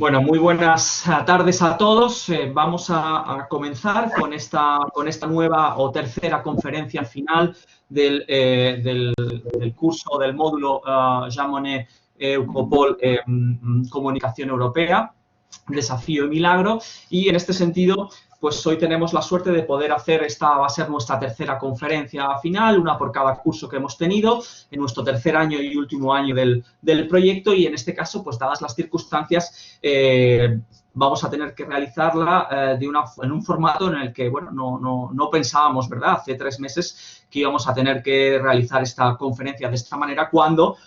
Bueno, muy buenas tardes a todos. Vamos a comenzar con esta nueva o tercera conferencia final del curso del módulo Jean Monnet Eucopol Comunicación Europea, Desafío y Milagro. Y en este sentido, pues hoy tenemos la suerte de poder hacer va a ser nuestra tercera conferencia final, una por cada curso que hemos tenido en nuestro tercer año y último año del proyecto, y en este caso, pues dadas las circunstancias, vamos a tener que realizarla en un formato en el que, bueno, no pensábamos, ¿verdad?, hace 3 meses que íbamos a tener que realizar esta conferencia de esta manera, cuando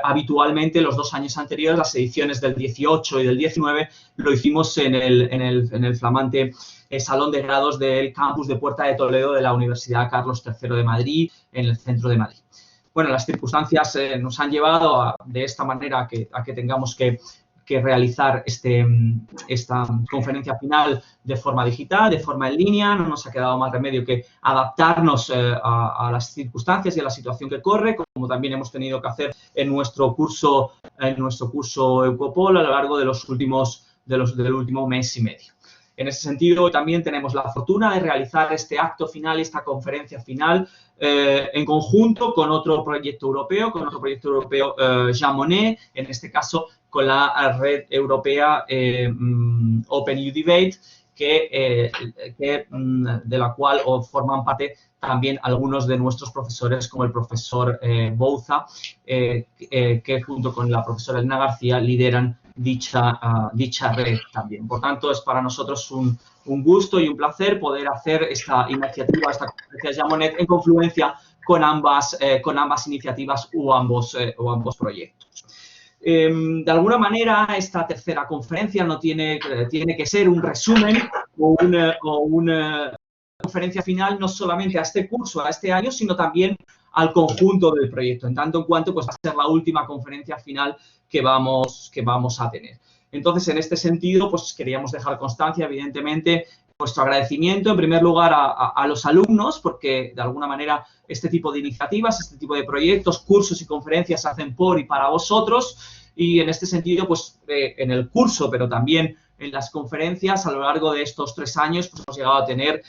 habitualmente los 2 años anteriores, las ediciones del 18 y del 19, lo hicimos en el flamante Salón de Grados del campus de Puerta de Toledo de la Universidad Carlos III de Madrid, en el centro de Madrid. Bueno, las circunstancias nos han llevado de esta manera a que tengamos que realizar esta conferencia final de forma digital, de forma en línea. No nos ha quedado más remedio que adaptarnos a las circunstancias y a la situación que corre, como también hemos tenido que hacer en nuestro curso Eucopol a lo largo del último mes y medio. En ese sentido, también tenemos la fortuna de realizar este acto final, esta conferencia final, en conjunto con otro proyecto europeo, Jean Monnet, en este caso con la red europea Open Debate, de la cual forman parte también algunos de nuestros profesores, como el profesor Bouza, que junto con la profesora Elena García lideran dicha red también. Por tanto, es para nosotros un gusto y un placer poder hacer esta iniciativa, esta conferencia Jean Monnet, en confluencia con ambas iniciativas o ambos proyectos. De alguna manera, esta tercera conferencia no tiene que ser un resumen o una conferencia final no solamente a este curso, a este año, sino también al conjunto del proyecto, en tanto en cuanto pues, va a ser la última conferencia final que vamos a tener. Entonces, en este sentido, pues queríamos dejar constancia, evidentemente, nuestro agradecimiento, en primer lugar, a los alumnos, porque de alguna manera este tipo de iniciativas, este tipo de proyectos, cursos y conferencias se hacen por y para vosotros, y en este sentido, pues en el curso, pero también en las conferencias, a lo largo de estos 3 años, pues hemos llegado a tener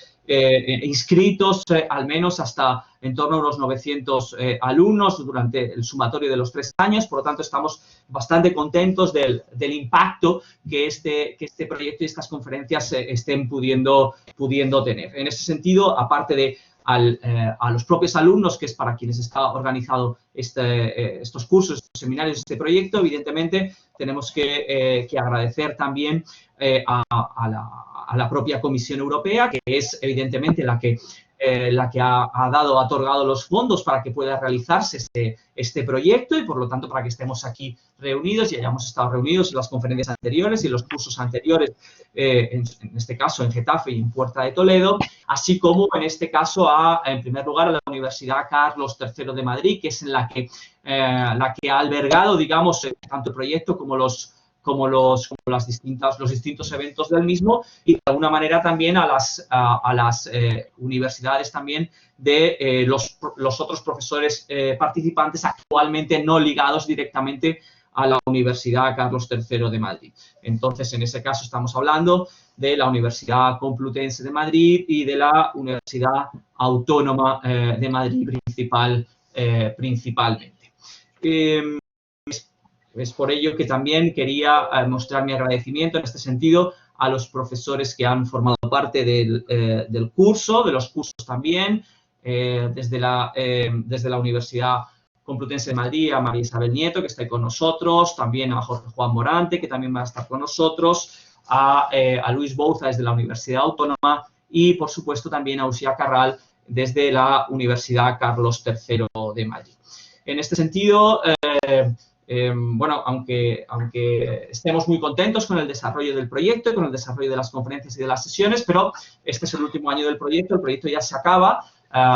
inscritos al menos hasta en torno a unos 900 alumnos durante el sumatorio de los 3 años. Por lo tanto, estamos bastante contentos del impacto que este proyecto y estas conferencias estén pudiendo tener. En ese sentido, aparte de a los propios alumnos, que es para quienes está organizado estos cursos, estos seminarios, este proyecto, evidentemente tenemos que agradecer también a la propia Comisión Europea, que es evidentemente la que ha otorgado los fondos para que pueda realizarse este proyecto, y por lo tanto para que estemos aquí reunidos y hayamos estado reunidos en las conferencias anteriores y en los cursos anteriores, en este caso en Getafe y en Puerta de Toledo, así como en este caso en primer lugar a la Universidad Carlos III de Madrid, que es la que ha albergado, digamos, tanto el proyecto como los distintos eventos del mismo, y de alguna manera también a las universidades también de los otros profesores participantes actualmente no ligados directamente a la Universidad Carlos III de Madrid. Entonces, en ese caso estamos hablando de la Universidad Complutense de Madrid y de la Universidad Autónoma de Madrid principalmente. Es por ello que también quería mostrar mi agradecimiento en este sentido a los profesores que han formado parte del curso, de los cursos también, desde la Universidad Complutense de Madrid, a María Isabel Nieto, que está ahí con nosotros, también a Jorge Juan Morante, que también va a estar con nosotros, a Luis Bouza desde la Universidad Autónoma y, por supuesto, también a Uxía Carral desde la Universidad Carlos III de Madrid. En este sentido, bueno, aunque estemos muy contentos con el desarrollo del proyecto y con el desarrollo de las conferencias y de las sesiones, pero este es el último año del proyecto, el proyecto ya se acaba,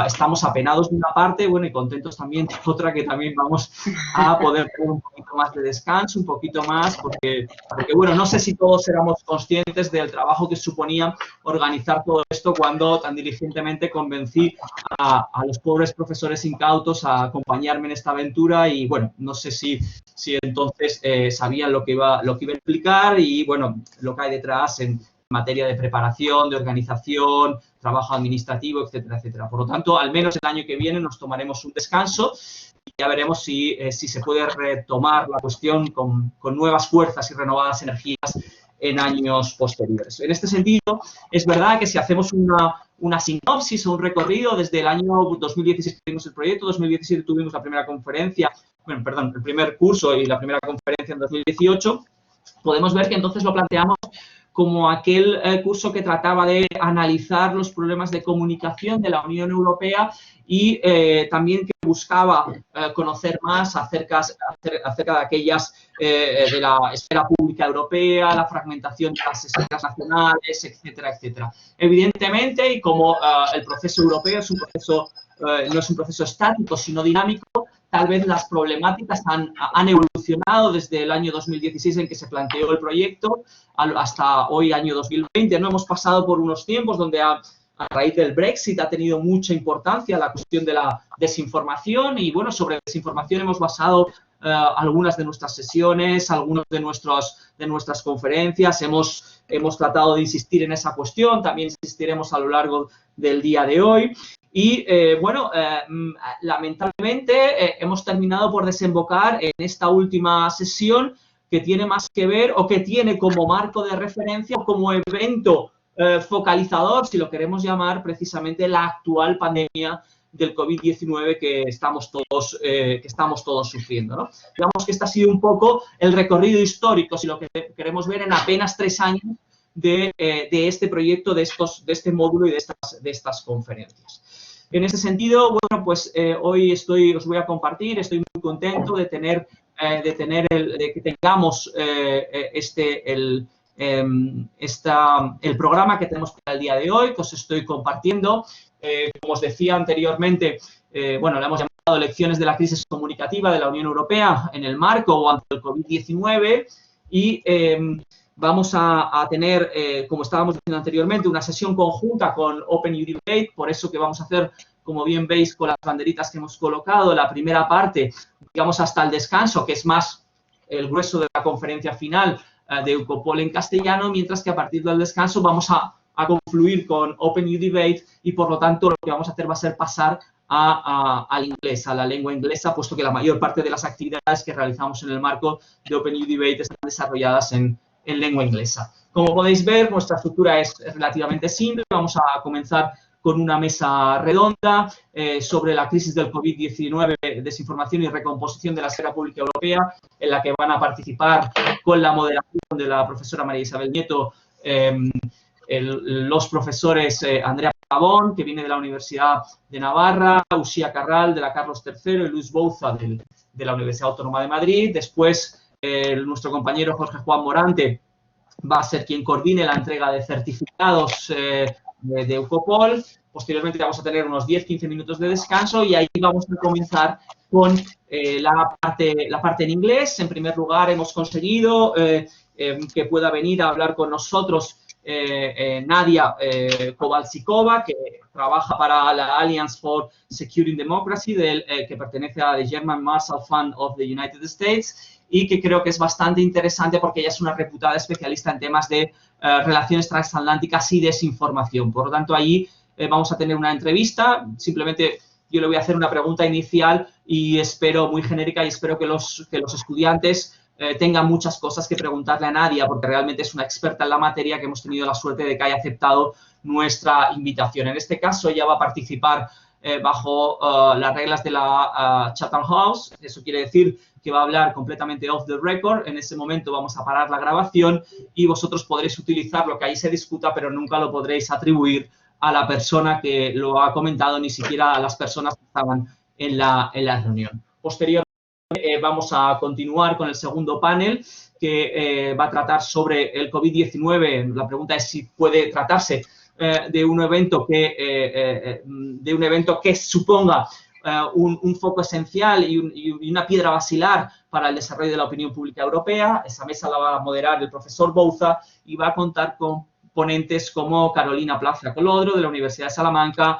Estamos apenados de una parte, bueno, y contentos también de otra, que también vamos a poder tener un poquito más de descanso, un poquito más, porque bueno, no sé si todos éramos conscientes del trabajo que suponía organizar todo esto cuando tan diligentemente convencí a los pobres profesores incautos a acompañarme en esta aventura, y bueno, no sé si entonces sabían lo que iba a implicar y bueno, lo que hay detrás en materia de preparación, de organización, trabajo administrativo, etcétera, etcétera. Por lo tanto, al menos el año que viene nos tomaremos un descanso y ya veremos si se puede retomar la cuestión con nuevas fuerzas y renovadas energías en años posteriores. En este sentido, es verdad que si hacemos una sinopsis o un recorrido desde el año 2016 tuvimos el proyecto, 2017 tuvimos la primera conferencia, bueno, perdón, el primer curso y la primera conferencia en 2018, podemos ver que entonces lo planteamos como aquel curso que trataba de analizar los problemas de comunicación de la Unión Europea y también que buscaba conocer más acerca de aquellas de la esfera pública europea, la fragmentación de las esferas nacionales, etcétera, etcétera. Evidentemente, y como el proceso europeo es un proceso, no es un proceso estático, sino dinámico, tal vez las problemáticas han evolucionado desde el año 2016 en que se planteó el proyecto hasta hoy, año 2020. No hemos pasado por unos tiempos donde a raíz del Brexit ha tenido mucha importancia la cuestión de la desinformación y, bueno, sobre desinformación hemos basado algunas de nuestras sesiones, algunas de nuestras conferencias. Hemos tratado de insistir en esa cuestión, también insistiremos a lo largo del día de hoy. Y, bueno, lamentablemente hemos terminado por desembocar en esta última sesión que tiene más que ver o que tiene como marco de referencia o como evento focalizador, si lo queremos llamar, precisamente la actual pandemia del COVID-19 que estamos todos sufriendo, ¿no? Digamos que este ha sido un poco el recorrido histórico, si lo que queremos ver, en apenas 3 años de este proyecto, de este módulo y de estas conferencias. En ese sentido, bueno, pues hoy os voy a compartir, estoy muy contento de que tengamos el programa que tenemos para el día de hoy, que os estoy compartiendo. Como os decía anteriormente, bueno, le hemos llamado Lecciones de la crisis comunicativa de la Unión Europea en el marco o ante el COVID-19 y vamos a tener, como estábamos diciendo anteriormente, una sesión conjunta con Open Debate, por eso que vamos a hacer, como bien veis, con las banderitas que hemos colocado, la primera parte, digamos, hasta el descanso, que es más el grueso de la conferencia final de Eukopol en castellano, mientras que a partir del descanso vamos a confluir con Open Debate y, por lo tanto, lo que vamos a hacer va a ser pasar al inglés, a la lengua inglesa, puesto que la mayor parte de las actividades que realizamos en el marco de Open Debate están desarrolladas en lengua inglesa. Como podéis ver, nuestra estructura es relativamente simple. Vamos a comenzar con una mesa redonda sobre la crisis del COVID-19, desinformación y recomposición de la esfera pública europea, en la que van a participar con la moderación de la profesora María Isabel Nieto, los profesores Andrea Pavón, que viene de la Universidad de Navarra, Uxía Carral, de la Carlos III, y Luis Bouza, de la Universidad Autónoma de Madrid. Después, nuestro compañero Jorge Juan Morante va a ser quien coordine la entrega de certificados de Eukopol. Posteriormente vamos a tener unos 10-15 minutos de descanso y ahí vamos a comenzar con la parte en inglés. En primer lugar, hemos conseguido que pueda venir a hablar con nosotros Nadia Kovalsikova, que trabaja para la Alliance for Securing Democracy, que pertenece a the German Marshall Fund of the United States, y que creo que es bastante interesante porque ella es una reputada especialista en temas de relaciones transatlánticas y desinformación. Por lo tanto, allí vamos a tener una entrevista. Simplemente yo le voy a hacer una pregunta inicial y espero, muy genérica, y espero que los estudiantes tengan muchas cosas que preguntarle a Nadia, porque realmente es una experta en la materia, que hemos tenido la suerte de que haya aceptado nuestra invitación. En este caso, ella va a participar bajo las reglas de la Chatham House. Eso quiere decir que va a hablar completamente off the record. En ese momento vamos a parar la grabación y vosotros podréis utilizar lo que ahí se discuta, pero nunca lo podréis atribuir a la persona que lo ha comentado, ni siquiera a las personas que estaban en la reunión. Posteriormente, vamos a continuar con el segundo panel, que va a tratar sobre el COVID-19. La pregunta es si puede tratarse de un evento que suponga un foco esencial y una piedra basilar para el desarrollo de la opinión pública europea. Esa mesa la va a moderar el profesor Bouza y va a contar con ponentes como Carolina Plaza Colodro, de la Universidad de Salamanca,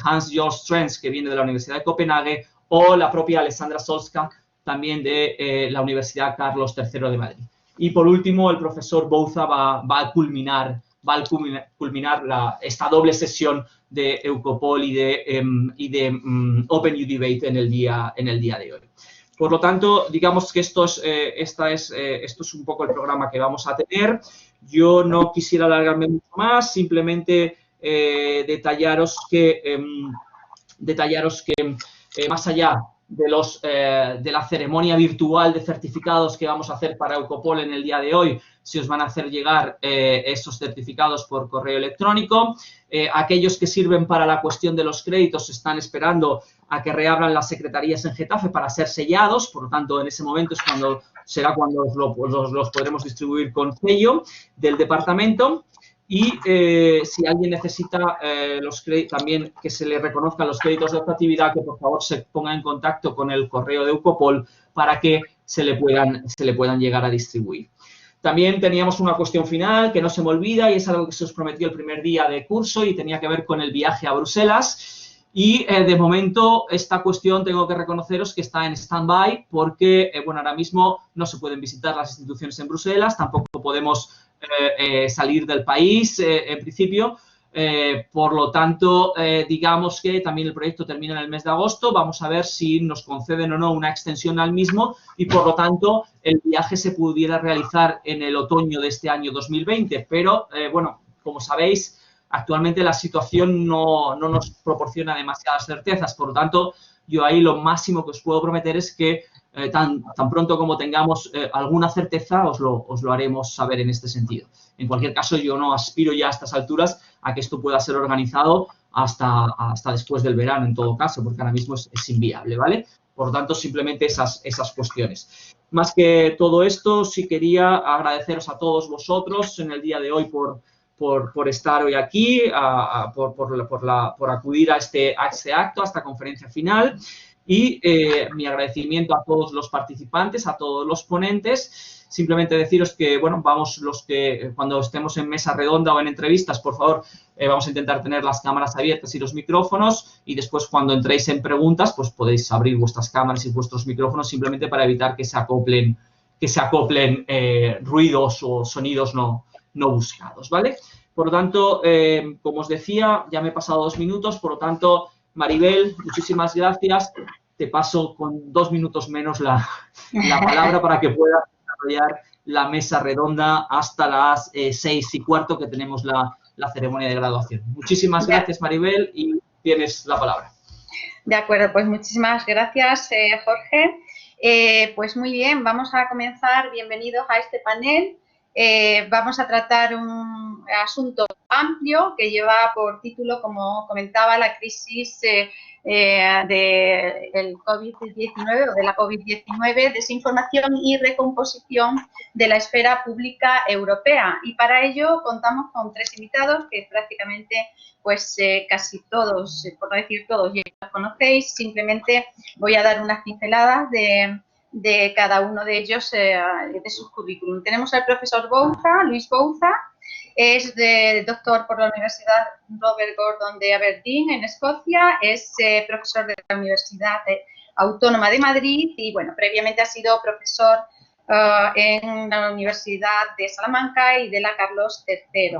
Hans-Georg Strenz, que viene de la Universidad de Copenhague, o la propia Alessandra Solska, también de la Universidad Carlos III de Madrid. Y por último, el profesor Bouza va a culminar esta doble sesión de Eucopol y de Open Debate en el día de hoy. Por lo tanto, digamos que esto es un poco el programa que vamos a tener. Yo no quisiera alargarme mucho más, simplemente detallaros que más allá de la ceremonia virtual de certificados que vamos a hacer para Eucopol en el día de hoy, se os van a hacer llegar esos certificados por correo electrónico. Aquellos que sirven para la cuestión de los créditos están esperando a que reabran las secretarías en Getafe para ser sellados, por lo tanto, en ese momento será cuando los podremos distribuir con sello del departamento. Y si alguien necesita también que se le reconozcan los créditos de actividad, que por favor se ponga en contacto con el correo de Eucopol para que se le puedan llegar a distribuir. También teníamos una cuestión final que no se me olvida y es algo que se os prometió el primer día de curso y tenía que ver con el viaje a Bruselas. Y de momento esta cuestión tengo que reconoceros que está en stand-by porque, bueno, ahora mismo no se pueden visitar las instituciones en Bruselas, tampoco podemos salir del país en principio. Por lo tanto, digamos que también el proyecto termina en el mes de agosto. Vamos a ver si nos conceden o no una extensión al mismo y, por lo tanto, el viaje se pudiera realizar en el otoño de este año 2020. Pero, bueno, como sabéis, actualmente la situación no nos proporciona demasiadas certezas. Por lo tanto, yo ahí lo máximo que os puedo prometer es que tan pronto como tengamos alguna certeza, os lo haremos saber en este sentido. En cualquier caso, yo no aspiro ya a estas alturas a que esto pueda ser organizado hasta después del verano, en todo caso, porque ahora mismo es inviable, ¿vale? Por lo tanto, simplemente esas cuestiones. Más que todo esto, sí quería agradeceros a todos vosotros en el día de hoy por estar hoy aquí, por acudir a este acto, a esta conferencia final. Y mi agradecimiento a todos los participantes, a todos los ponentes. Simplemente deciros que, bueno, cuando estemos en mesa redonda o en entrevistas, por favor, vamos a intentar tener las cámaras abiertas y los micrófonos y después cuando entréis en preguntas, pues podéis abrir vuestras cámaras y vuestros micrófonos simplemente para evitar que se acoplen ruidos o sonidos no buscados, ¿vale? Por lo tanto, como os decía, ya me he pasado 2 minutos, por lo tanto, Maribel, muchísimas gracias. Te paso con 2 minutos menos la palabra para que puedas desarrollar la mesa redonda hasta las 6:15 que tenemos la ceremonia de graduación. Muchísimas gracias, Maribel, y tienes la palabra. De acuerdo, pues muchísimas gracias, Jorge. Pues muy bien, vamos a comenzar. Bienvenidos a este panel. Vamos a tratar un asunto amplio que lleva por título, como comentaba, la crisis del COVID-19 o de la COVID-19, desinformación y recomposición de la esfera pública europea. Y para ello contamos con 3 invitados que prácticamente pues casi todos, por no decir todos, ya los conocéis. Simplemente voy a dar unas pinceladas de cada uno de ellos, de sus currículum. Tenemos al profesor Bouza, Luis Bouza, es doctor por la Universidad Robert Gordon de Aberdeen, en Escocia, es profesor de la Universidad Autónoma de Madrid y, bueno, previamente ha sido profesor en la Universidad de Salamanca y de la Carlos III.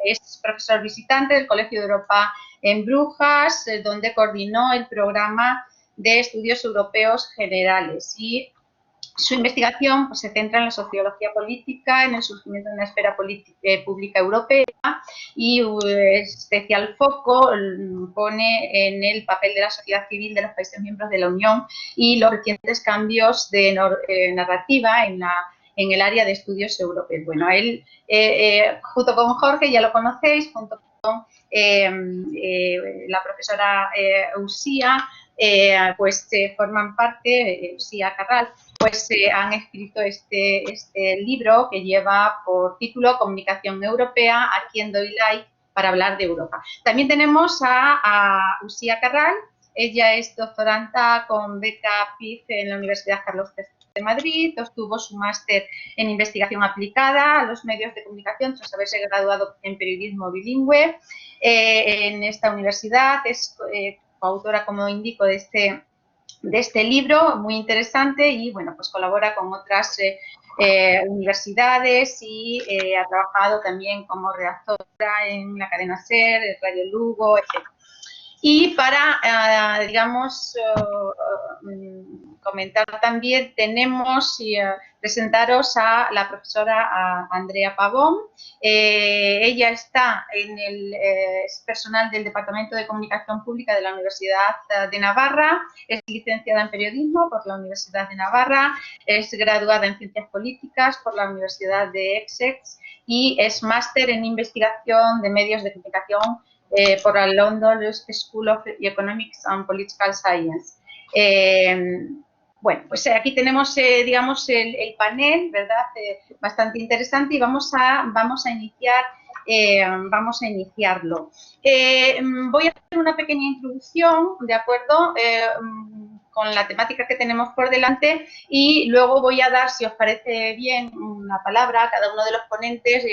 Es profesor visitante del Colegio de Europa en Brujas, donde coordinó el programa de estudios europeos generales y su investigación pues, se centra en la sociología política, en el surgimiento de una esfera pública europea y especial foco pone en el papel de la sociedad civil de los países miembros de la Unión y los recientes cambios de narrativa en el área de estudios europeos. Bueno, él, junto con Jorge, ya lo conocéis, junto con la profesora Usía, pues forman parte, Usía Carral, pues han escrito este libro que lleva por título Comunicación Europea, a quién doy like para hablar de Europa. También tenemos a Uxía Carral. Ella es doctoranda con beca PIF en la Universidad Carlos III de Madrid, obtuvo su máster en investigación aplicada a los medios de comunicación tras haberse graduado en periodismo bilingüe en esta universidad. Es coautora, como indico, de este libro muy interesante y, bueno, pues colabora con otras universidades y ha trabajado también como redactora en la cadena SER, Radio Lugo, etc. Y para, digamos, comentar también, tenemos y presentaros a la profesora Andrea Pavón. Ella está en es personal del Departamento de Comunicación Pública de la Universidad de Navarra, es licenciada en Periodismo por la Universidad de Navarra, es graduada en Ciencias Políticas por la Universidad de Essex y es máster en Investigación de Medios de Comunicación por la London School of Economics and Political Science. Bueno, pues aquí tenemos, digamos, el panel, ¿verdad? Bastante interesante y vamos a iniciarlo. Voy a hacer una pequeña introducción, ¿de acuerdo? Con la temática que tenemos por delante y luego voy a dar, si os parece bien, una palabra a cada uno de los ponentes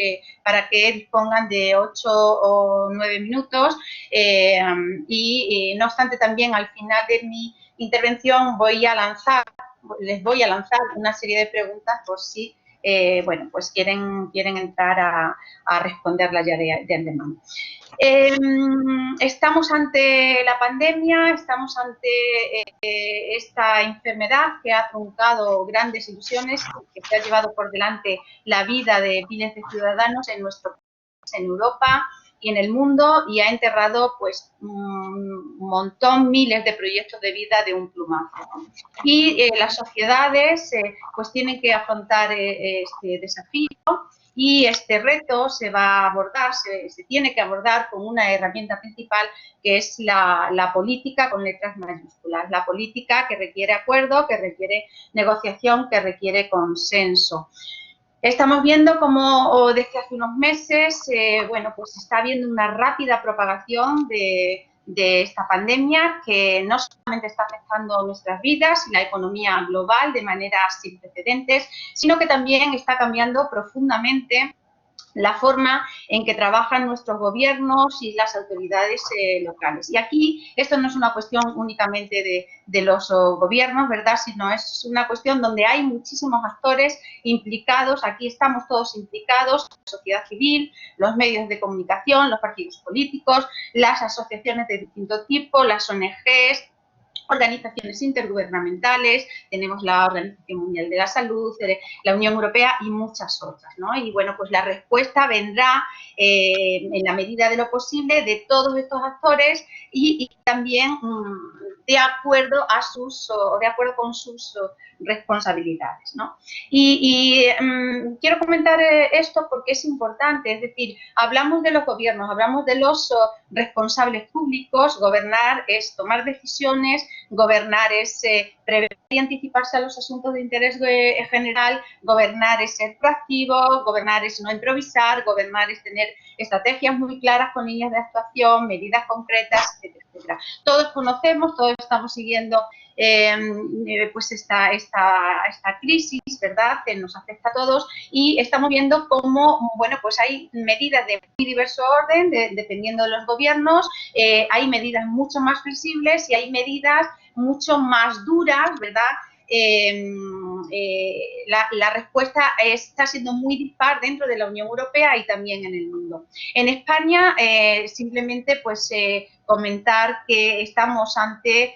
para que dispongan de 8 o 9 minutos y no obstante también al final de mi intervención les voy a lanzar una serie de preguntas por si bueno, pues quieren entrar a responderlas ya de antemano. Estamos ante la pandemia, estamos ante esta enfermedad que ha truncado grandes ilusiones, que se ha llevado por delante la vida de miles de ciudadanos en nuestro país, en Europa y en el mundo, y ha enterrado pues un montón, miles de proyectos de vida de un plumazo. Y las sociedades pues tienen que afrontar este desafío. Y este reto se va a abordar, se tiene que abordar con una herramienta principal que es la política con letras mayúsculas. La política que requiere acuerdo, que requiere negociación, que requiere consenso. Estamos viendo cómo desde hace unos meses, bueno, pues está habiendo una rápida propagación de esta pandemia que no solamente está afectando nuestras vidas y la economía global de manera sin precedentes, sino que también está cambiando profundamente la forma en que trabajan nuestros gobiernos y las autoridades locales. Y aquí esto no es una cuestión únicamente de los gobiernos, ¿verdad?, sino es una cuestión donde hay muchísimos actores implicados. Aquí estamos todos implicados, la sociedad civil, los medios de comunicación, los partidos políticos, las asociaciones de distinto tipo, las ONGs, organizaciones intergubernamentales, tenemos la Organización Mundial de la Salud, la Unión Europea y muchas otras, ¿no? Y bueno, pues la respuesta vendrá en la medida de lo posible de todos estos actores y también de acuerdo con sus responsabilidades, ¿no? Y quiero comentar esto porque es importante, es decir, hablamos de los gobiernos, hablamos de los responsables públicos. Gobernar es tomar decisiones, gobernar es prever y anticiparse a los asuntos de interés general, gobernar es ser proactivo, gobernar es no improvisar, gobernar es tener estrategias muy claras con líneas de actuación, medidas concretas, etcétera, etcétera. Todos conocemos, todos estamos siguiendo pues esta crisis, ¿verdad?, que nos afecta a todos y estamos viendo cómo, bueno, pues hay medidas de muy diverso orden, dependiendo de los gobiernos, hay medidas mucho más flexibles y hay medidas mucho más duras, ¿verdad? La respuesta está siendo muy dispar dentro de la Unión Europea y también en el mundo. En España, simplemente pues comentar que estamos ante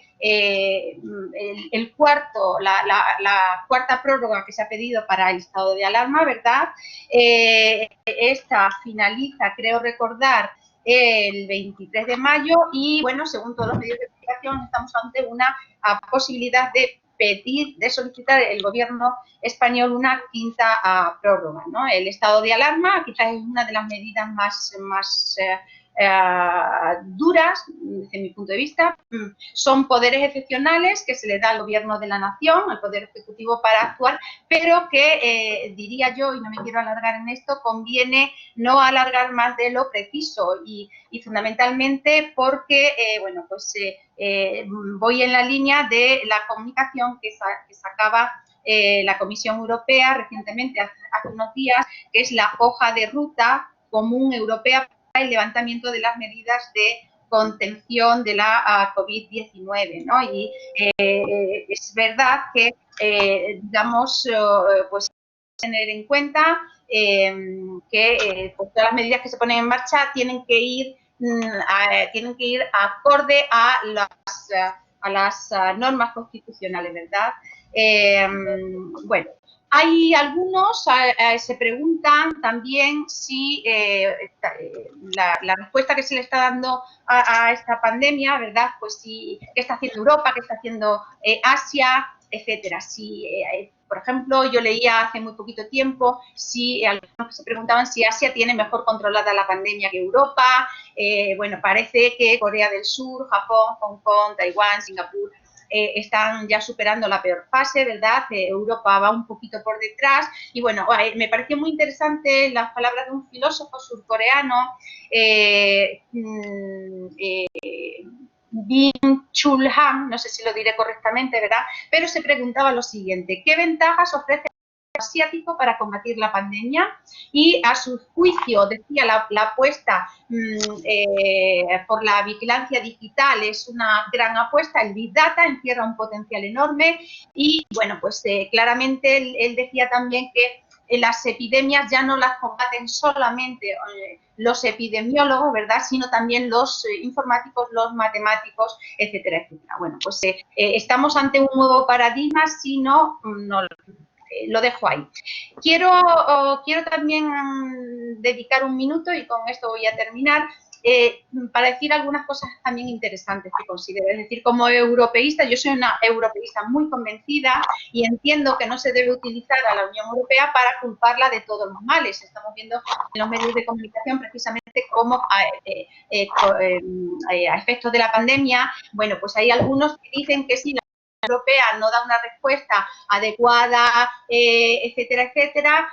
la cuarta prórroga que se ha pedido para el estado de alarma, ¿verdad? Esta finaliza, creo recordar, el 23 de mayo y, bueno, según todos los medios de comunicación, estamos ante una posibilidad de solicitar el gobierno español una quinta prórroga, ¿no? El estado de alarma quizás es una de las medidas más duras, desde mi punto de vista. Son poderes excepcionales que se le da al gobierno de la nación, al poder ejecutivo para actuar, pero que, diría yo, y no me quiero alargar en esto, conviene no alargar más de lo preciso y fundamentalmente porque, bueno, pues voy en la línea de la comunicación que sacaba la Comisión Europea recientemente, hace unos días, que es la hoja de ruta común europea para el levantamiento de las medidas de contención de la COVID-19, ¿no? Y es verdad que, digamos, pues tener en cuenta que pues todas las medidas que se ponen en marcha tienen que ir acorde a las normas constitucionales, ¿verdad? Bueno, hay algunos se preguntan también si la respuesta que se le está dando a esta pandemia, ¿verdad? Pues si, ¿qué está haciendo Europa? ¿Qué está haciendo Asia? Etcétera. Si, por ejemplo, yo leía hace muy poquito tiempo si algunos se preguntaban si Asia tiene mejor controlada la pandemia que Europa. Bueno, parece que Corea del Sur, Japón, Hong Kong, Taiwán, Singapur están ya superando la peor fase, ¿verdad? Europa va un poquito por detrás y bueno, me pareció muy interesante las palabras de un filósofo surcoreano, Byung-Chul Han, no sé si lo diré correctamente, ¿verdad? Pero se preguntaba lo siguiente: ¿qué ventajas ofrece el asiático para combatir la pandemia? Y a su juicio, decía, la apuesta por la vigilancia digital es una gran apuesta, el Big Data encierra un potencial enorme y, bueno, pues claramente él decía también que las epidemias ya no las combaten solamente los epidemiólogos, ¿verdad?, sino también los informáticos, los matemáticos, etcétera, etcétera. Bueno, pues estamos ante un nuevo paradigma, si no lo dejo ahí. Quiero también dedicar un minuto, y con esto voy a terminar, para decir algunas cosas también interesantes que considero. Es decir, como europeísta, yo soy una europeísta muy convencida y entiendo que no se debe utilizar a la Unión Europea para culparla de todos los males. Estamos viendo en los medios de comunicación precisamente cómo a efectos de la pandemia, bueno, pues hay algunos que dicen que sí, Europea no da una respuesta adecuada, etcétera, etcétera,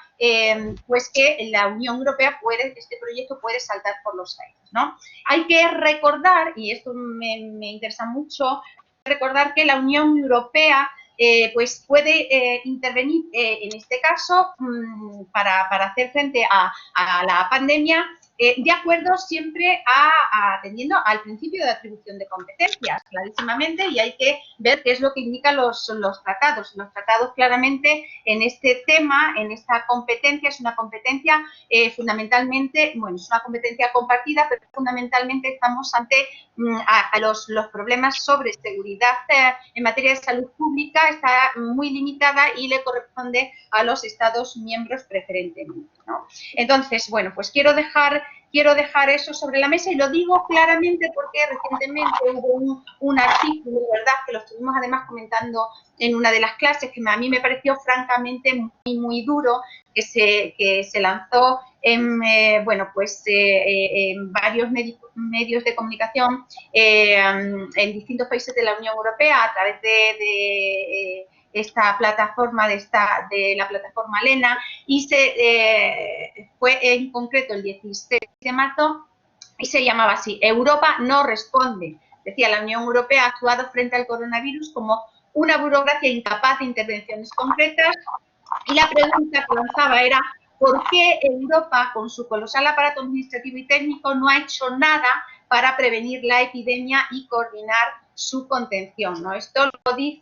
pues que la Unión Europea este proyecto puede saltar por los aires, ¿no? Hay que recordar, y esto me interesa mucho, recordar que la Unión Europea pues puede intervenir en este caso para hacer frente a la pandemia, de acuerdo siempre atendiendo al principio de atribución de competencias, clarísimamente, y hay que ver qué es lo que indican los tratados. Los tratados claramente en este tema, en esta competencia, es una competencia fundamentalmente, bueno, es una competencia compartida, pero fundamentalmente estamos ante a los problemas sobre seguridad en materia de salud pública, está muy limitada y le corresponde a los Estados miembros preferentemente, ¿no? Entonces, bueno, pues quiero dejar eso sobre la mesa y lo digo claramente porque recientemente hubo un artículo, ¿verdad?, que lo estuvimos además comentando en una de las clases, que a mí me pareció francamente muy, muy duro, que se lanzó en, bueno, pues en varios medios de comunicación en distintos países de la Unión Europea a través de esta plataforma, de la plataforma Lena, y fue en concreto el 16 de marzo y se llamaba así: Europa no responde. Decía, la Unión Europea ha actuado frente al coronavirus como una burocracia incapaz de intervenciones concretas, y la pregunta que lanzaba era: ¿por qué Europa, con su colosal aparato administrativo y técnico, no ha hecho nada para prevenir la epidemia y coordinar su contención, ¿no? Esto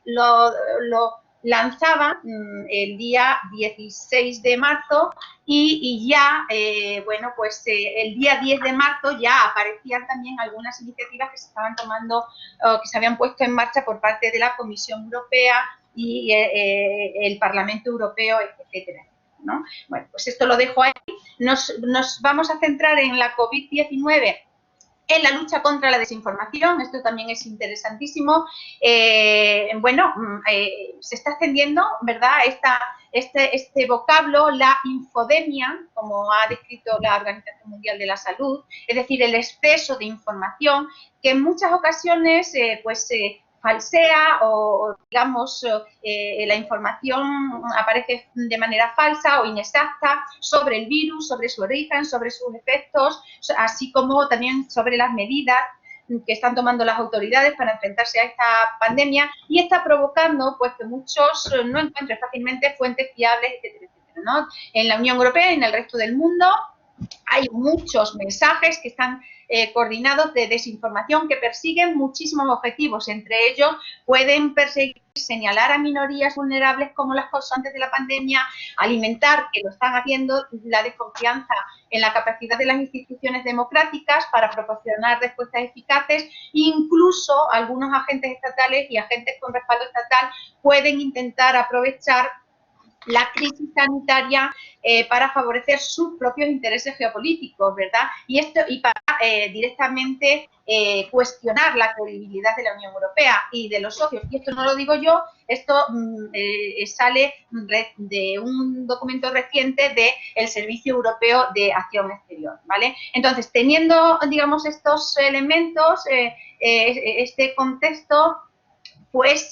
lo lanzaba el día 16 de marzo y ya, bueno, pues el día 10 de marzo ya aparecían también algunas iniciativas que se estaban tomando, que se habían puesto en marcha por parte de la Comisión Europea y el Parlamento Europeo, etcétera, ¿no? Bueno, pues esto lo dejo ahí. Nos vamos a centrar en la COVID-19 en la lucha contra la desinformación, esto también es interesantísimo. Bueno, se está extendiendo, ¿verdad?, este vocablo, la infodemia, como ha descrito la Organización Mundial de la Salud, es decir, el exceso de información que en muchas ocasiones falsea o digamos, la información aparece de manera falsa o inexacta sobre el virus, sobre su origen, sobre sus efectos, así como también sobre las medidas que están tomando las autoridades para enfrentarse a esta pandemia, y está provocando pues que muchos no encuentren fácilmente fuentes fiables, etcétera, etcétera, ¿no? En la Unión Europea y en el resto del mundo hay muchos mensajes que están coordinados de desinformación que persiguen muchísimos objetivos. Entre ellos pueden perseguir, señalar a minorías vulnerables como las causantes de la pandemia, alimentar, que lo están haciendo, la desconfianza en la capacidad de las instituciones democráticas para proporcionar respuestas eficaces. Incluso algunos agentes estatales y agentes con respaldo estatal pueden intentar aprovechar la crisis sanitaria para favorecer sus propios intereses geopolíticos, ¿verdad? Y para directamente cuestionar la credibilidad de la Unión Europea y de los socios. Y esto no lo digo yo, esto sale de un documento reciente del Servicio Europeo de Acción Exterior, ¿vale? Entonces, teniendo, digamos, estos elementos, este contexto, pues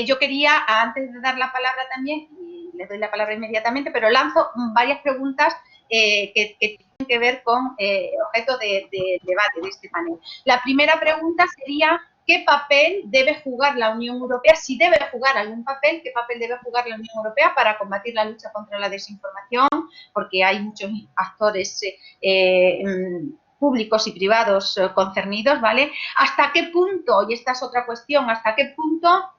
yo quería, antes de dar la palabra también, les doy la palabra inmediatamente, pero lanzo varias preguntas que tienen que ver con objeto de debate de este panel. La primera pregunta sería, ¿qué papel debe jugar la Unión Europea? Si debe jugar algún papel, ¿qué papel debe jugar la Unión Europea para combatir la lucha contra la desinformación? Porque hay muchos actores públicos y privados concernidos, ¿vale? ¿Hasta qué punto, y esta es otra cuestión, hasta qué punto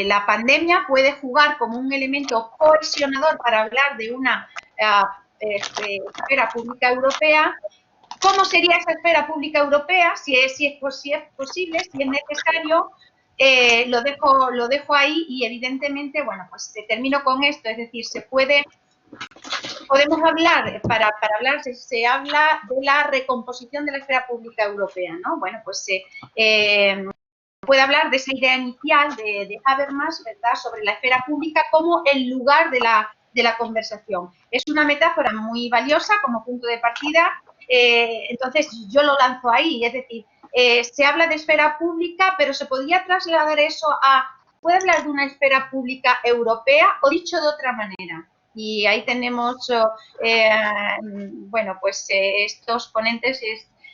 la pandemia puede jugar como un elemento cohesionador para hablar de una esfera pública europea? ¿Cómo sería esa esfera pública europea? Si es posible, si es necesario, lo dejo ahí y evidentemente, bueno, pues termino con esto, es decir, podemos hablar, para hablar se habla de la recomposición de la esfera pública europea, ¿no? Bueno, pues puede hablar de esa idea inicial de Habermas, ¿verdad?, sobre la esfera pública como el lugar de la conversación. Es una metáfora muy valiosa como punto de partida, entonces yo lo lanzo ahí, es decir, se habla de esfera pública, pero se podría trasladar eso ¿puede hablar de una esfera pública europea o dicho de otra manera? Y ahí tenemos, bueno, pues estos ponentes,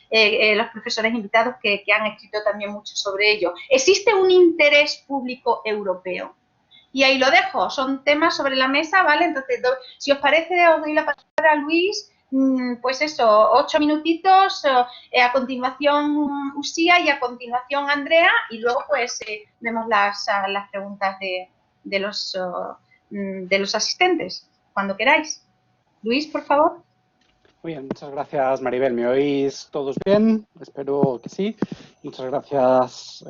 los profesores invitados que han escrito también mucho sobre ello. ¿Existe un interés público europeo? Y ahí lo dejo, son temas sobre la mesa, ¿vale? Entonces, si os parece, os doy la palabra a Luis, pues eso, 8 minutitos, a continuación Usía y a continuación Andrea, y luego pues vemos las preguntas de los asistentes, cuando queráis. Luis, por favor. Muy bien, muchas gracias, Maribel. ¿Me oís todos bien? Espero que sí. Muchas gracias,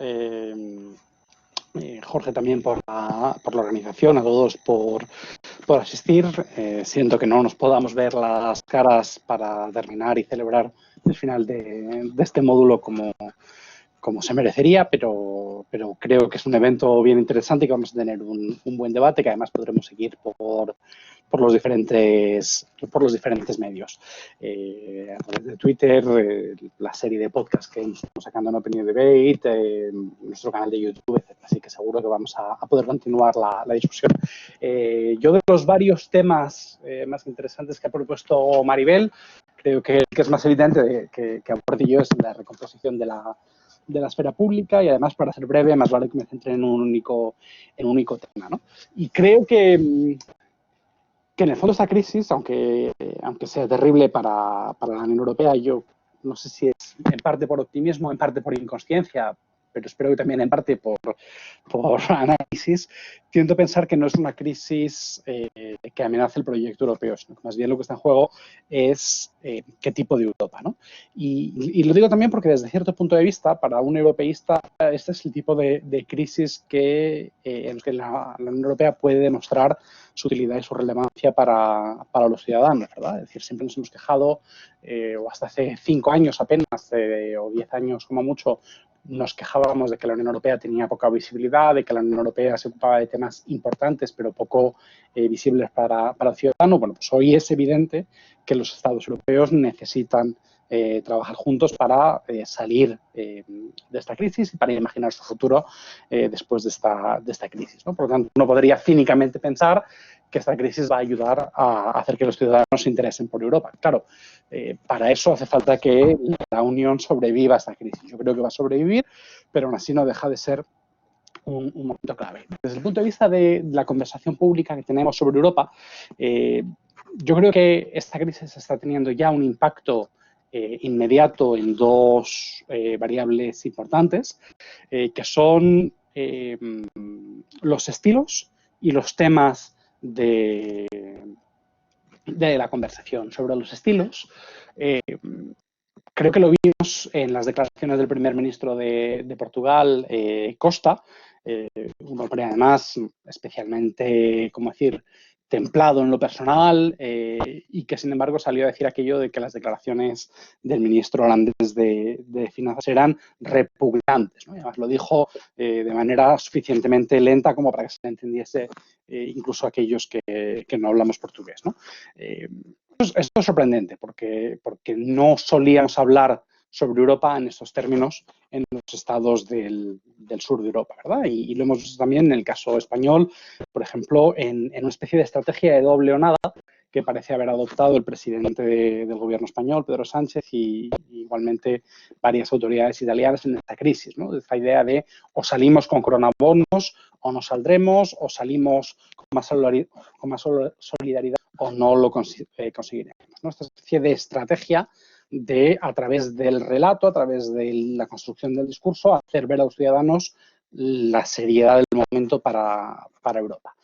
Jorge, también por la organización, a todos por asistir. Siento que no nos podamos ver las caras para terminar y celebrar el final de este módulo como se merecería, pero creo que es un evento bien interesante y que vamos a tener un buen debate que además podremos seguir por los diferentes medios. A través de Twitter, la serie de podcasts que estamos sacando en Opinion Debate, nuestro canal de YouTube, etc. Así que seguro que vamos a poder continuar la discusión. Yo de los varios temas más interesantes que ha propuesto Maribel, creo que el que es más evidente que aporte yo es la recomposición de la esfera pública, y además, para ser breve, más vale que me centre en un único tema, ¿no? Y creo que en el fondo esta crisis, aunque sea terrible para la Unión Europea, yo no sé si es en parte por optimismo, en parte por inconsciencia, pero espero que también en parte por análisis, tiendo a pensar que no es una crisis que amenace el proyecto europeo, sino que más bien lo que está en juego es qué tipo de Europa, ¿no? Y lo digo también porque desde cierto punto de vista, para un europeísta, este es el tipo de crisis en los que la Unión Europea puede demostrar su utilidad y su relevancia para los ciudadanos, ¿verdad? Es decir, siempre nos hemos quejado, o hasta hace 5 años apenas, o 10 años como mucho, nos quejábamos de que la Unión Europea tenía poca visibilidad, de que la Unión Europea se ocupaba de temas importantes pero poco visibles para el ciudadano. Bueno, pues hoy es evidente que los Estados europeos necesitan trabajar juntos para salir de esta crisis y para imaginar su futuro después de esta crisis, ¿no? Por lo tanto, uno podría cínicamente pensar que esta crisis va a ayudar a hacer que los ciudadanos se interesen por Europa. Claro, para eso hace falta que la Unión sobreviva a esta crisis. Yo creo que va a sobrevivir, pero aún así no deja de ser un momento clave. Desde el punto de vista de la conversación pública que tenemos sobre Europa, yo creo que esta crisis está teniendo ya un impacto inmediato en dos variables importantes, que son los estilos y los temas de la conversación. Sobre los estilos, creo que lo vimos en las declaraciones del primer ministro de Portugal, Costa, un hombre además especialmente, ¿cómo decir?, templado en lo personal, y que sin embargo salió a decir aquello de que las declaraciones del ministro holandés de Finanzas eran repugnantes, ¿no? Y además lo dijo de manera suficientemente lenta como para que se le entendiese incluso aquellos que no hablamos portugués, ¿no? Esto es sorprendente porque no solíamos hablar sobre Europa en estos términos en los estados del sur de Europa, ¿verdad? Y lo hemos visto también en el caso español, por ejemplo, en una especie de estrategia de doble o nada que parece haber adoptado el presidente del gobierno español, Pedro Sánchez, y igualmente varias autoridades italianas en esta crisis, ¿no? Esta idea de o salimos con coronabonos o no saldremos, o salimos con más solidaridad o no lo conseguiremos, ¿no? Esta especie de estrategia de, a través del relato, a través de la construcción del discurso, hacer ver a los ciudadanos la seriedad del momento para Europa.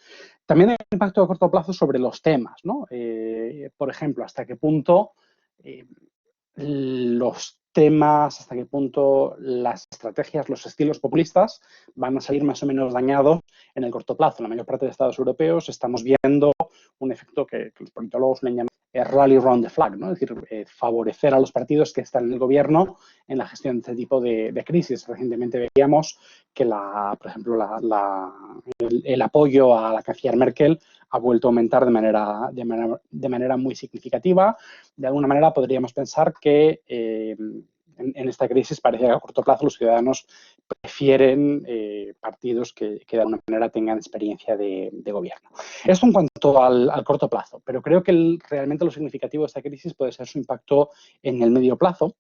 También hay un impacto a corto plazo sobre los temas, ¿no? Por ejemplo, hasta qué punto los temas, hasta qué punto las estrategias, los estilos populistas van a salir más o menos dañados en el corto plazo. En la mayor parte de Estados europeos estamos viendo un efecto que los politólogos le llaman rally round the flag, ¿no? Es decir, favorecer a los partidos que están en el gobierno en la gestión de este tipo de crisis. Recientemente veíamos que, por ejemplo, el apoyo a la canciller Merkel ha vuelto a aumentar de manera muy significativa. De alguna manera podríamos pensar que en esta crisis parece que a corto plazo los ciudadanos prefieren partidos que de alguna manera tengan experiencia de gobierno. Esto en cuanto al corto plazo, pero creo que realmente lo significativo de esta crisis puede ser su impacto en el medio plazo,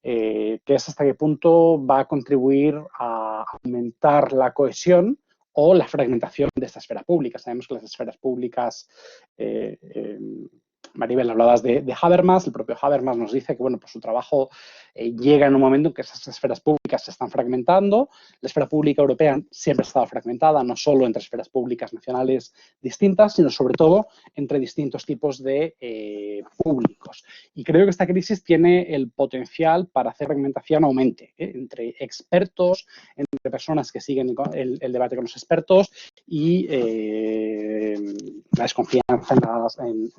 que es hasta qué punto va a contribuir a aumentar la cohesión o la fragmentación de esta esfera pública. Sabemos que las esferas públicas, Maribel, hablabas de Habermas. El propio Habermas nos dice que, bueno, pues su trabajo llega en un momento en que esas esferas públicas se están fragmentando. La esfera pública europea siempre ha estado fragmentada, no solo entre esferas públicas nacionales distintas, sino sobre todo entre distintos tipos de públicos. Y creo que esta crisis tiene el potencial para hacer fragmentación aumente, entre expertos, entre personas que siguen el debate con los expertos y la desconfianza en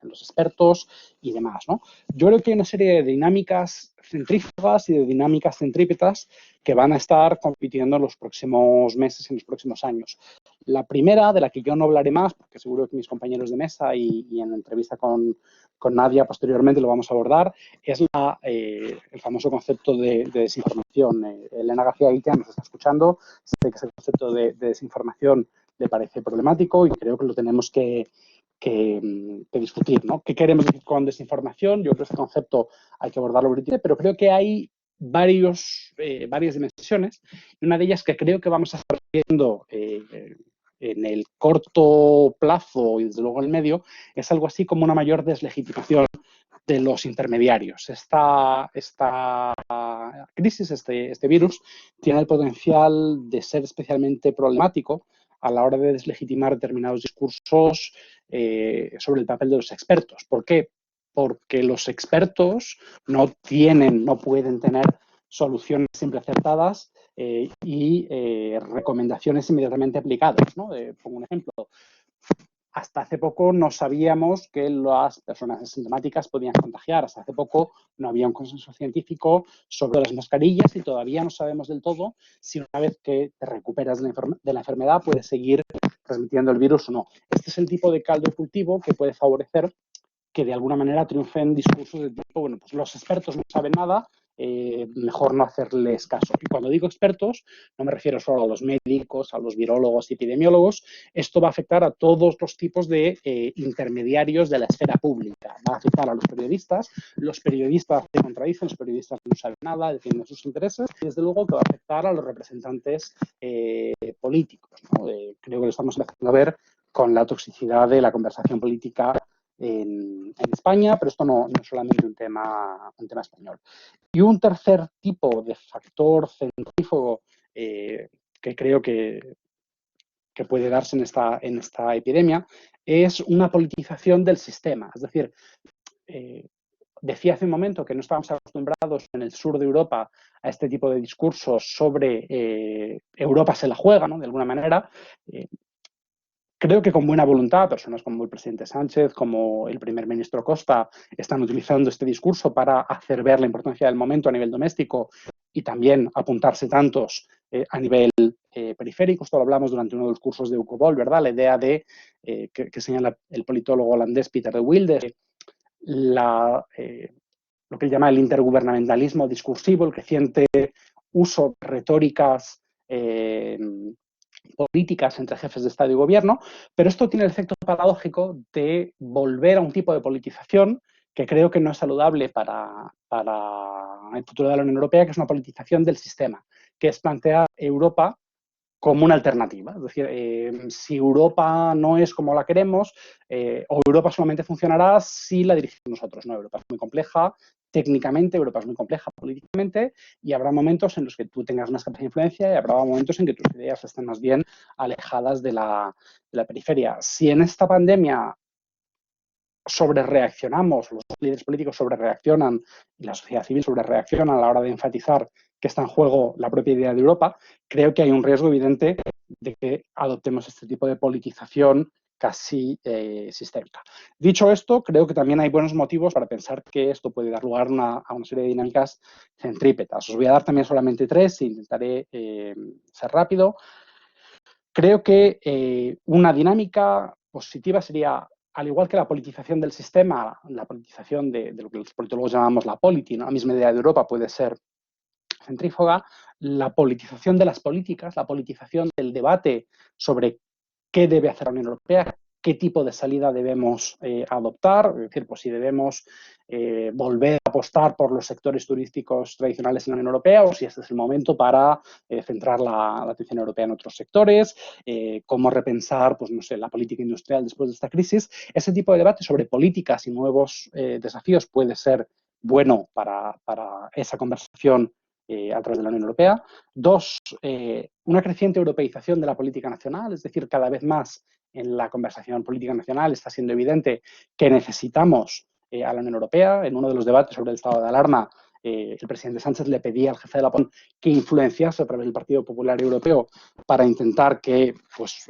los expertos y demás, ¿no? Yo creo que hay una serie de dinámicas centrífugas y de dinámicas centrípetas que van a estar compitiendo en los próximos meses y en los próximos años. La primera, de la que yo no hablaré más, porque seguro que mis compañeros de mesa y en la entrevista con Nadia posteriormente lo vamos a abordar, es el famoso concepto de desinformación. Elena García-Higgins nos está escuchando, sé que ese concepto de desinformación le parece problemático y creo que lo tenemos que discutir, ¿no? ¿Qué queremos decir con desinformación? Yo creo que este concepto hay que abordarlo, pero creo que hay varias dimensiones, y una de ellas que creo que vamos a estar viendo en el corto plazo y desde luego en el medio, es algo así como una mayor deslegitimación de los intermediarios. Esta crisis, este virus, tiene el potencial de ser especialmente problemático a la hora de deslegitimar determinados discursos sobre el papel de los expertos. ¿Por qué? Porque los expertos no pueden tener soluciones siempre acertadas y recomendaciones inmediatamente aplicadas, ¿no? Pongo un ejemplo. Hasta hace poco no sabíamos que las personas asintomáticas podían contagiar. Hasta hace poco no había un consenso científico sobre las mascarillas y todavía no sabemos del todo si una vez que te recuperas de la enfermedad puedes seguir transmitiendo el virus o no. Este es el tipo de caldo de cultivo que puede favorecer que de alguna manera triunfen discursos de tipo, bueno, pues los expertos no saben nada, mejor no hacerles caso. Y cuando digo expertos, no me refiero solo a los médicos, a los virólogos y epidemiólogos, esto va a afectar a todos los tipos de intermediarios de la esfera pública. Va a afectar a los periodistas se contradicen, los periodistas no saben nada, defienden sus intereses, y desde luego que va a afectar a los representantes políticos, ¿no? Creo que lo estamos empezando a ver con la toxicidad de la conversación política en España, pero esto no es solamente un tema español. Y un tercer tipo de factor centrífugo que creo que puede darse en esta epidemia es una politización del sistema. Es decir, decía hace un momento que no estábamos acostumbrados en el sur de Europa a este tipo de discursos sobre Europa se la juega, ¿no? De alguna manera. Creo que con buena voluntad, personas como el presidente Sánchez, como el primer ministro Costa, están utilizando este discurso para hacer ver la importancia del momento a nivel doméstico y también apuntarse tantos a nivel periférico. Esto lo hablamos durante uno de los cursos de Uco Boll, ¿verdad? La idea de, que señala el politólogo holandés Peter de Wilde, lo que él llama el intergubernamentalismo discursivo, el creciente uso de retóricas políticas entre jefes de Estado y Gobierno, pero esto tiene el efecto paradójico de volver a un tipo de politización que creo que no es saludable para el futuro de la Unión Europea, que es una politización del sistema, que es plantear Europa como una alternativa. Es decir, si Europa no es como la queremos, o Europa solamente funcionará si la dirigimos nosotros. No, Europa es muy compleja técnicamente, Europa es muy compleja políticamente y habrá momentos en los que tú tengas más capacidad de influencia y habrá momentos en que tus ideas estén más bien alejadas de la periferia. Si en esta pandemia sobrereaccionamos, los líderes políticos sobrereaccionan y la sociedad civil sobrereacciona a la hora de enfatizar que está en juego la propia idea de Europa, creo que hay un riesgo evidente de que adoptemos este tipo de politización casi sistémica. Dicho esto, creo que también hay buenos motivos para pensar que esto puede dar lugar a una serie de dinámicas centrípetas. Os voy a dar también solamente tres e intentaré ser rápido. Creo que una dinámica positiva sería, al igual que la politización del sistema, la politización de lo que los politólogos llamamos la polity, ¿no? La misma idea de Europa puede ser centrífuga, la politización de las políticas, la politización del debate sobre qué debe hacer la Unión Europea, qué tipo de salida debemos adoptar, es decir, pues si debemos volver a apostar por los sectores turísticos tradicionales en la Unión Europea o si este es el momento para centrar la atención europea en otros sectores, cómo repensar, pues no sé, la política industrial después de esta crisis. Ese tipo de debate sobre políticas y nuevos desafíos puede ser bueno para esa conversación a través de la Unión Europea. Dos, una creciente europeización de la política nacional, es decir, cada vez más en la conversación política nacional está siendo evidente que necesitamos a la Unión Europea. En uno de los debates sobre el estado de alarma, el presidente Sánchez le pedía al jefe de la OTAN que influenciase a través del Partido Popular Europeo para intentar que pues,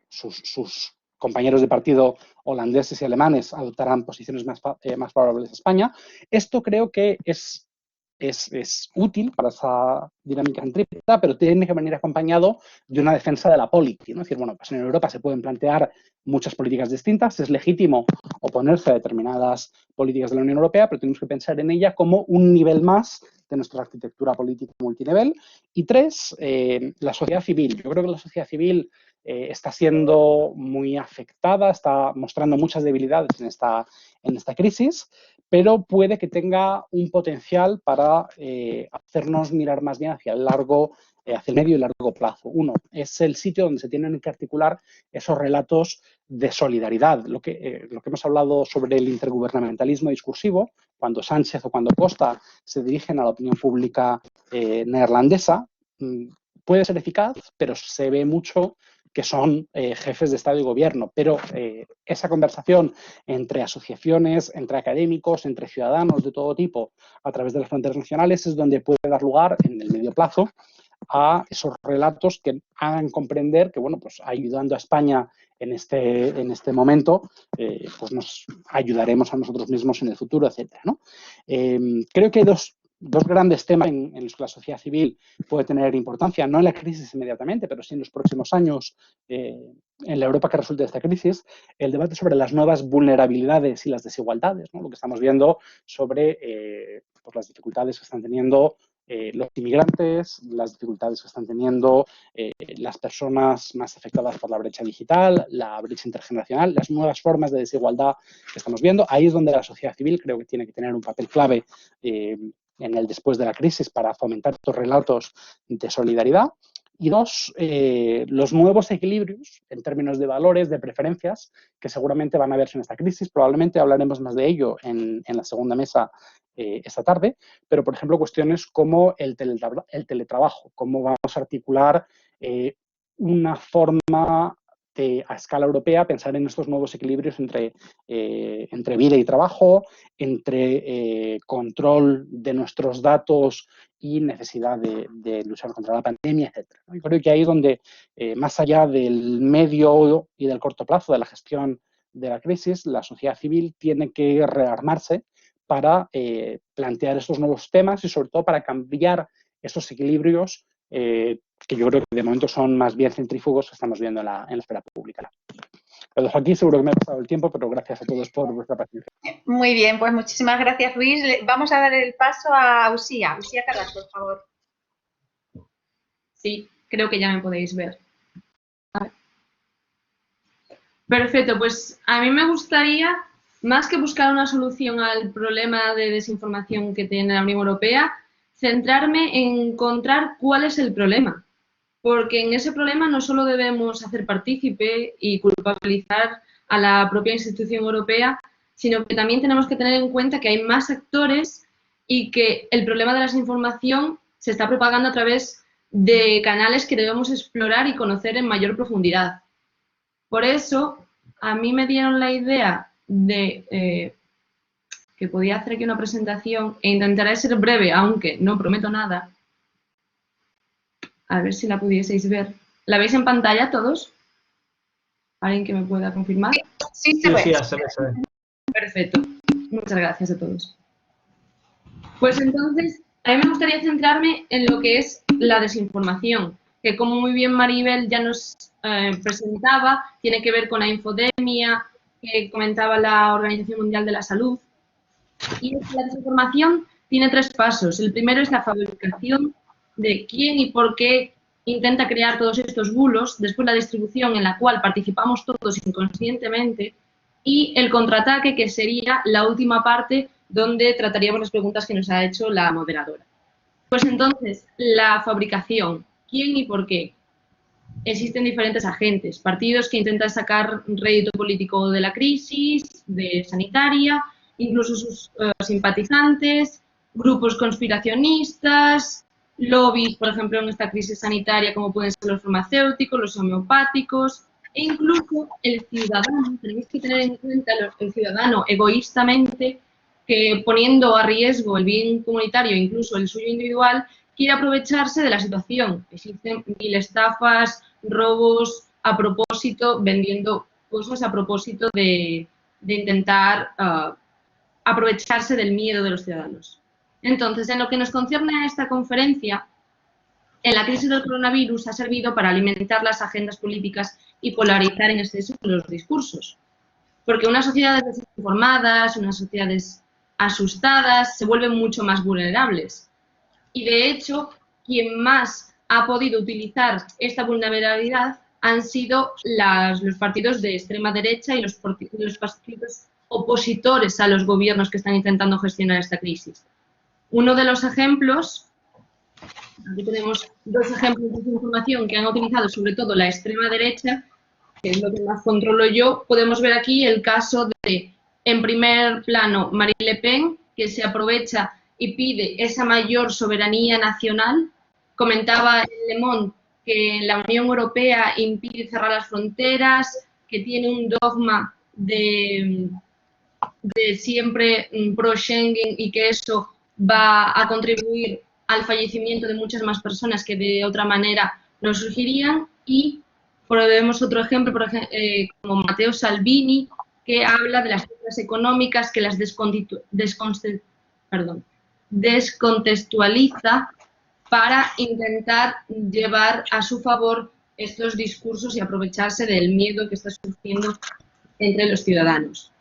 sus compañeros de partido holandeses y alemanes adoptaran posiciones más favorables a España. Esto creo que es útil para esa dinámica centrípeta, pero tiene que venir acompañado de una defensa de la política, ¿no? Es decir, bueno, pues en Europa se pueden plantear muchas políticas distintas, es legítimo oponerse a determinadas políticas de la Unión Europea, pero tenemos que pensar en ella como un nivel más de nuestra arquitectura política multinivel. Y tres, la sociedad civil. Yo creo que la sociedad civil está siendo muy afectada, está mostrando muchas debilidades en esta crisis, pero puede que tenga un potencial para hacernos mirar más bien hacia el medio y largo plazo. Uno, es el sitio donde se tienen que articular esos relatos de solidaridad. Lo que hemos hablado sobre el intergubernamentalismo discursivo, cuando Sánchez o cuando Costa se dirigen a la opinión pública neerlandesa, puede ser eficaz, pero se ve mucho que son jefes de Estado y Gobierno. Pero esa conversación entre asociaciones, entre académicos, entre ciudadanos de todo tipo, a través de las fronteras nacionales, es donde puede dar lugar, en el medio plazo, a esos relatos que hagan comprender que, bueno, pues ayudando a España en este momento, pues nos ayudaremos a nosotros mismos en el futuro, etcétera, ¿no? Creo que hay dos grandes temas en los que la sociedad civil puede tener importancia, no en la crisis inmediatamente, pero sí en los próximos años, en la Europa que resulte de esta crisis, el debate sobre las nuevas vulnerabilidades y las desigualdades, ¿no? Lo que estamos viendo sobre pues las dificultades que están teniendo los inmigrantes, las dificultades que están teniendo las personas más afectadas por la brecha digital, la brecha intergeneracional, las nuevas formas de desigualdad que estamos viendo. Ahí es donde la sociedad civil creo que tiene que tener un papel clave en el después de la crisis para fomentar estos relatos de solidaridad. Y dos, los nuevos equilibrios en términos de valores, de preferencias, que seguramente van a verse en esta crisis. Probablemente hablaremos más de ello en la segunda mesa esta tarde, pero, por ejemplo, cuestiones como el teletrabajo, cómo vamos a articular una forma a escala europea, pensar en estos nuevos equilibrios entre vida y trabajo, entre control de nuestros datos y necesidad de luchar contra la pandemia, etc. Y creo que ahí es donde, más allá del medio y del corto plazo de la gestión de la crisis, la sociedad civil tiene que rearmarse para plantear estos nuevos temas y, sobre todo, para cambiar esos equilibrios que yo creo que de momento son más bien centrífugos que estamos viendo en la esfera pública. Lo dejo aquí, seguro que me he pasado el tiempo, pero gracias a todos por vuestra paciencia. Muy bien, pues muchísimas gracias, Luis. Vamos a dar el paso a Usía. Usía Carras, por favor. Sí, creo que ya me podéis ver. Perfecto, pues a mí me gustaría, más que buscar una solución al problema de desinformación que tiene la Unión Europea, centrarme en encontrar cuál es el problema. Porque en ese problema no solo debemos hacer partícipe y culpabilizar a la propia institución europea, sino que también tenemos que tener en cuenta que hay más actores y que el problema de la desinformación se está propagando a través de canales que debemos explorar y conocer en mayor profundidad. Por eso, a mí me dieron la idea de que podía hacer aquí una presentación e intentaré ser breve, aunque no prometo nada. A ver si la pudieseis ver. ¿La veis en pantalla todos? ¿Alguien que me pueda confirmar? Sí, se ve. Sí, se ve. Perfecto. Muchas gracias a todos. Pues entonces, a mí me gustaría centrarme en lo que es la desinformación, que como muy bien Maribel ya nos presentaba, tiene que ver con la infodemia, que comentaba la Organización Mundial de la Salud. Y la desinformación tiene 3 pasos. El primero es la fabricación de quién y por qué intenta crear todos estos bulos, después la distribución en la cual participamos todos inconscientemente y el contraataque, que sería la última parte donde trataríamos las preguntas que nos ha hecho la moderadora. Pues entonces, la fabricación, quién y por qué. Existen diferentes agentes, partidos que intentan sacar rédito político de la crisis, de sanitaria, incluso sus simpatizantes, grupos conspiracionistas, lobbies, por ejemplo, en esta crisis sanitaria, como pueden ser los farmacéuticos, los homeopáticos, e incluso el ciudadano. Tenemos que tener en cuenta el ciudadano egoístamente, que poniendo a riesgo el bien comunitario, incluso el suyo individual, quiere aprovecharse de la situación. Existen mil estafas, robos a propósito, vendiendo cosas a propósito de intentar aprovecharse del miedo de los ciudadanos. Entonces, en lo que nos concierne a esta conferencia, en la crisis del coronavirus ha servido para alimentar las agendas políticas y polarizar en exceso los discursos. Porque unas sociedades desinformadas, unas sociedades asustadas, se vuelven mucho más vulnerables. Y de hecho, quien más ha podido utilizar esta vulnerabilidad han sido los partidos de extrema derecha y los partidos opositores a los gobiernos que están intentando gestionar esta crisis. Uno de los ejemplos, aquí tenemos 2 ejemplos de desinformación que han utilizado sobre todo la extrema derecha, que es lo que más controlo yo, podemos ver aquí el caso de, en primer plano, Marine Le Pen, que se aprovecha y pide esa mayor soberanía nacional. Comentaba en Le Monde que la Unión Europea impide cerrar las fronteras, que tiene un dogma de siempre pro-Schengen y que eso va a contribuir al fallecimiento de muchas más personas que de otra manera no surgirían. Y vemos otro ejemplo, como Matteo Salvini, que habla de las cifras económicas, que las descontextualiza para intentar llevar a su favor estos discursos y aprovecharse del miedo que está surgiendo entre los ciudadanos.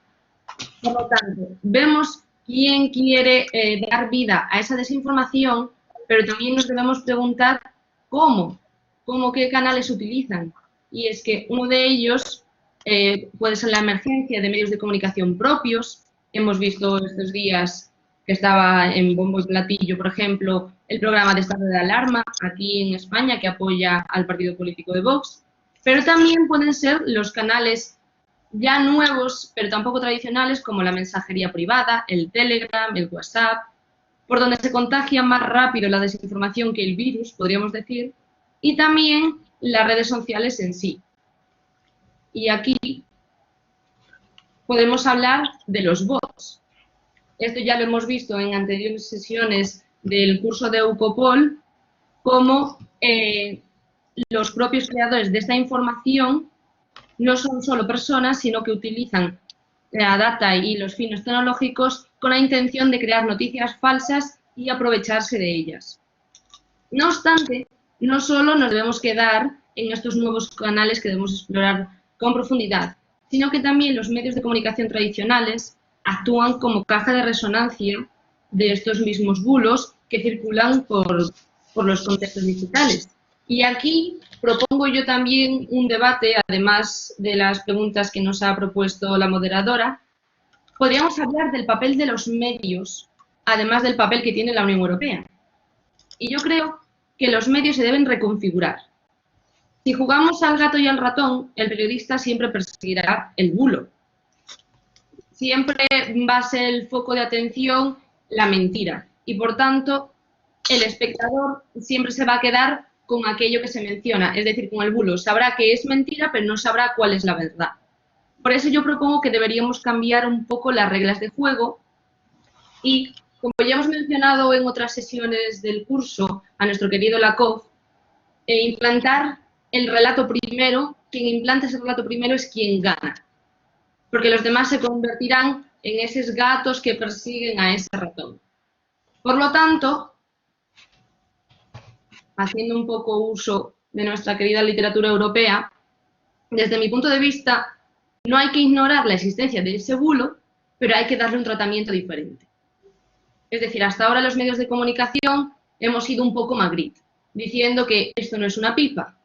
Por lo tanto, vemos quién quiere dar vida a esa desinformación, pero también nos debemos preguntar cómo qué canales utilizan. Y es que uno de ellos puede ser la emergencia de medios de comunicación propios. Hemos visto estos días que estaba en bombo y platillo, por ejemplo, el programa de estado de alarma aquí en España que apoya al partido político de Vox, pero también pueden ser los canales ya nuevos, pero tampoco tradicionales, como la mensajería privada, el Telegram, el WhatsApp, por donde se contagia más rápido la desinformación que el virus, podríamos decir, y también las redes sociales en sí. Y aquí podemos hablar de los bots. Esto ya lo hemos visto en anteriores sesiones del curso de Eucopol, cómo los propios creadores de esta información no son solo personas, sino que utilizan la data y los fines tecnológicos con la intención de crear noticias falsas y aprovecharse de ellas. No obstante, no solo nos debemos quedar en estos nuevos canales que debemos explorar con profundidad, sino que también los medios de comunicación tradicionales actúan como caja de resonancia de estos mismos bulos que circulan por los contextos digitales. Y aquí propongo yo también un debate, además de las preguntas que nos ha propuesto la moderadora. Podríamos hablar del papel de los medios, además del papel que tiene la Unión Europea. Y yo creo que los medios se deben reconfigurar. Si jugamos al gato y al ratón, el periodista siempre perseguirá el bulo. Siempre va a ser el foco de atención la mentira. Y por tanto, el espectador siempre se va a quedar con aquello que se menciona, es decir, con el bulo. Sabrá que es mentira, pero no sabrá cuál es la verdad. Por eso yo propongo que deberíamos cambiar un poco las reglas de juego y, como ya hemos mencionado en otras sesiones del curso, a nuestro querido Lakoff, implantar el relato primero. Quien implanta ese relato primero es quien gana, porque los demás se convertirán en esos gatos que persiguen a ese ratón. Por lo tanto, haciendo un poco uso de nuestra querida literatura europea, desde mi punto de vista, no hay que ignorar la existencia de ese bulo, pero hay que darle un tratamiento diferente. Es decir, hasta ahora los medios de comunicación hemos sido un poco Magritte, diciendo que esto no es una pipa.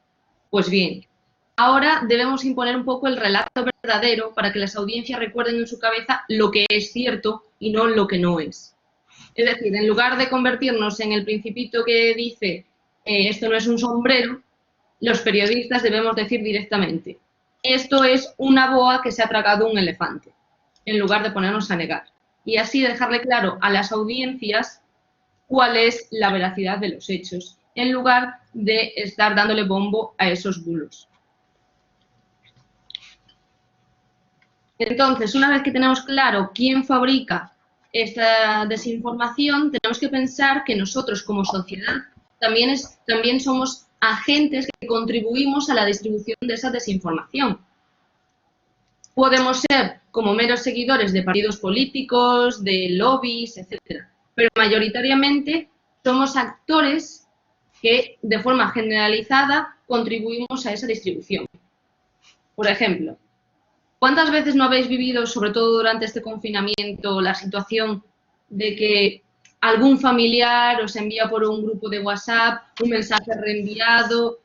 Pues bien, ahora debemos imponer un poco el relato verdadero para que las audiencias recuerden en su cabeza lo que es cierto y no lo que no es. Es decir, en lugar de convertirnos en el principito que dice esto no es un sombrero, los periodistas debemos decir directamente esto es una boa que se ha tragado un elefante, en lugar de ponernos a negar. Y así dejarle claro a las audiencias cuál es la veracidad de los hechos, en lugar de estar dándole bombo a esos bulos. Entonces, una vez que tenemos claro quién fabrica esta desinformación, tenemos que pensar que nosotros como sociedad también somos agentes que contribuimos a la distribución de esa desinformación. Podemos ser como meros seguidores de partidos políticos, de lobbies, etc. Pero mayoritariamente somos actores que de forma generalizada contribuimos a esa distribución. Por ejemplo, ¿cuántas veces no habéis vivido, sobre todo durante este confinamiento, la situación de que algún familiar os envía por un grupo de WhatsApp un mensaje reenviado?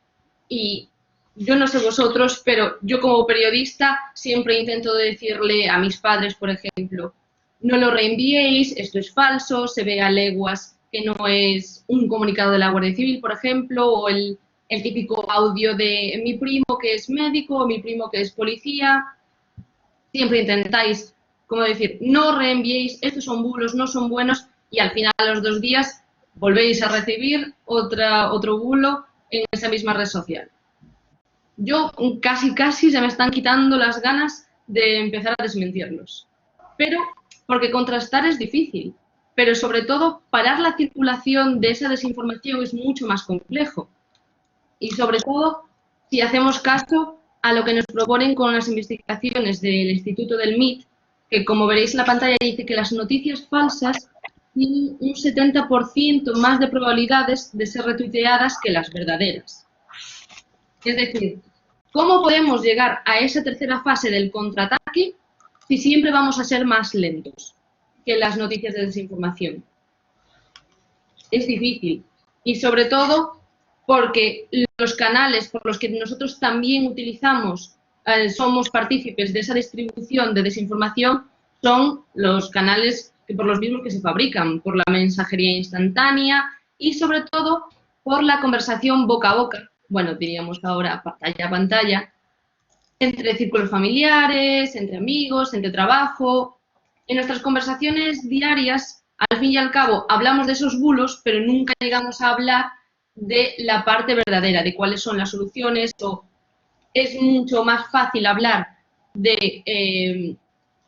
Y yo no sé vosotros, pero yo como periodista siempre intento decirle a mis padres, por ejemplo, no lo reenviéis, esto es falso, se ve a leguas que no es un comunicado de la Guardia Civil, por ejemplo, o el típico audio de mi primo que es médico o mi primo que es policía. Siempre intentáis, como decir, no reenviéis, estos son bulos, no son buenos, y al final a los 2 días volvéis a recibir otro bulo en esa misma red social. Yo casi se me están quitando las ganas de empezar a desmentirlos. Pero, porque contrastar es difícil, pero sobre todo parar la circulación de esa desinformación es mucho más complejo. Y sobre todo, si hacemos caso a lo que nos proponen con las investigaciones del Instituto del MIT, que como veréis en la pantalla dice que las noticias falsas tienen un 70% más de probabilidades de ser retuiteadas que las verdaderas. Es decir, ¿cómo podemos llegar a esa tercera fase del contraataque si siempre vamos a ser más lentos que las noticias de desinformación? Es difícil. Y sobre todo porque los canales por los que nosotros también utilizamos, somos partícipes de esa distribución de desinformación, son los canales por los mismos que se fabrican, por la mensajería instantánea y sobre todo por la conversación boca a boca, bueno, diríamos ahora pantalla a pantalla, entre círculos familiares, entre amigos, entre trabajo. En nuestras conversaciones diarias, al fin y al cabo, hablamos de esos bulos, pero nunca llegamos a hablar de la parte verdadera, de cuáles son las soluciones, o es mucho más fácil hablar de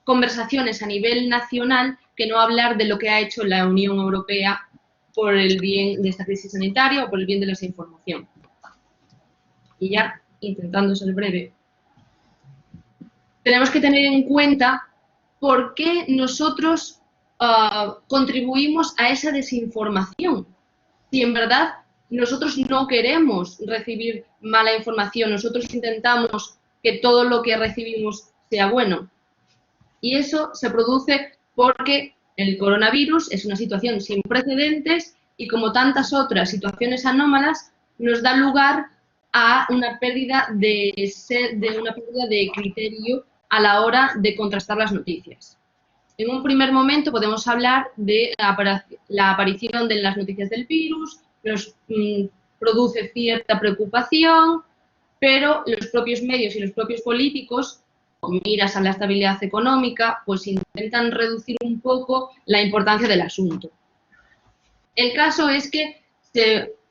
conversaciones a nivel nacional que no hablar de lo que ha hecho la Unión Europea por el bien de esta crisis sanitaria o por el bien de la desinformación. Y ya, intentando ser breve, tenemos que tener en cuenta por qué nosotros contribuimos a esa desinformación. Si en verdad nosotros no queremos recibir mala información, nosotros intentamos que todo lo que recibimos sea bueno. Y eso se produce porque el coronavirus es una situación sin precedentes y, como tantas otras situaciones anómalas, nos da lugar a una pérdida de criterio a la hora de contrastar las noticias. En un primer momento podemos hablar de la aparición de las noticias del virus, nos produce cierta preocupación, pero los propios medios y los propios políticos, con miras a la estabilidad económica, pues intentan reducir un poco la importancia del asunto. El caso es que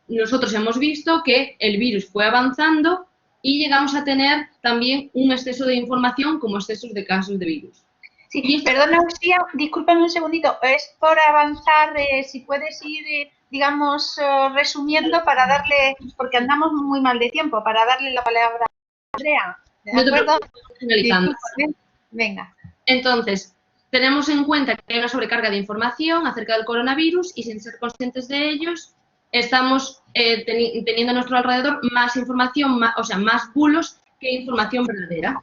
nosotros hemos visto que el virus fue avanzando y llegamos a tener también un exceso de información como excesos de casos de virus. Sí, perdona, Lucía, discúlpame un segundito, es por avanzar, si puedes ir, digamos, resumiendo para darle, porque andamos muy mal de tiempo, para darle la palabra a Andrea. ¿De acuerdo? Venga. Entonces, tenemos en cuenta que hay una sobrecarga de información acerca del coronavirus y, sin ser conscientes de ellos, estamos teniendo a nuestro alrededor más información, más bulos que información verdadera.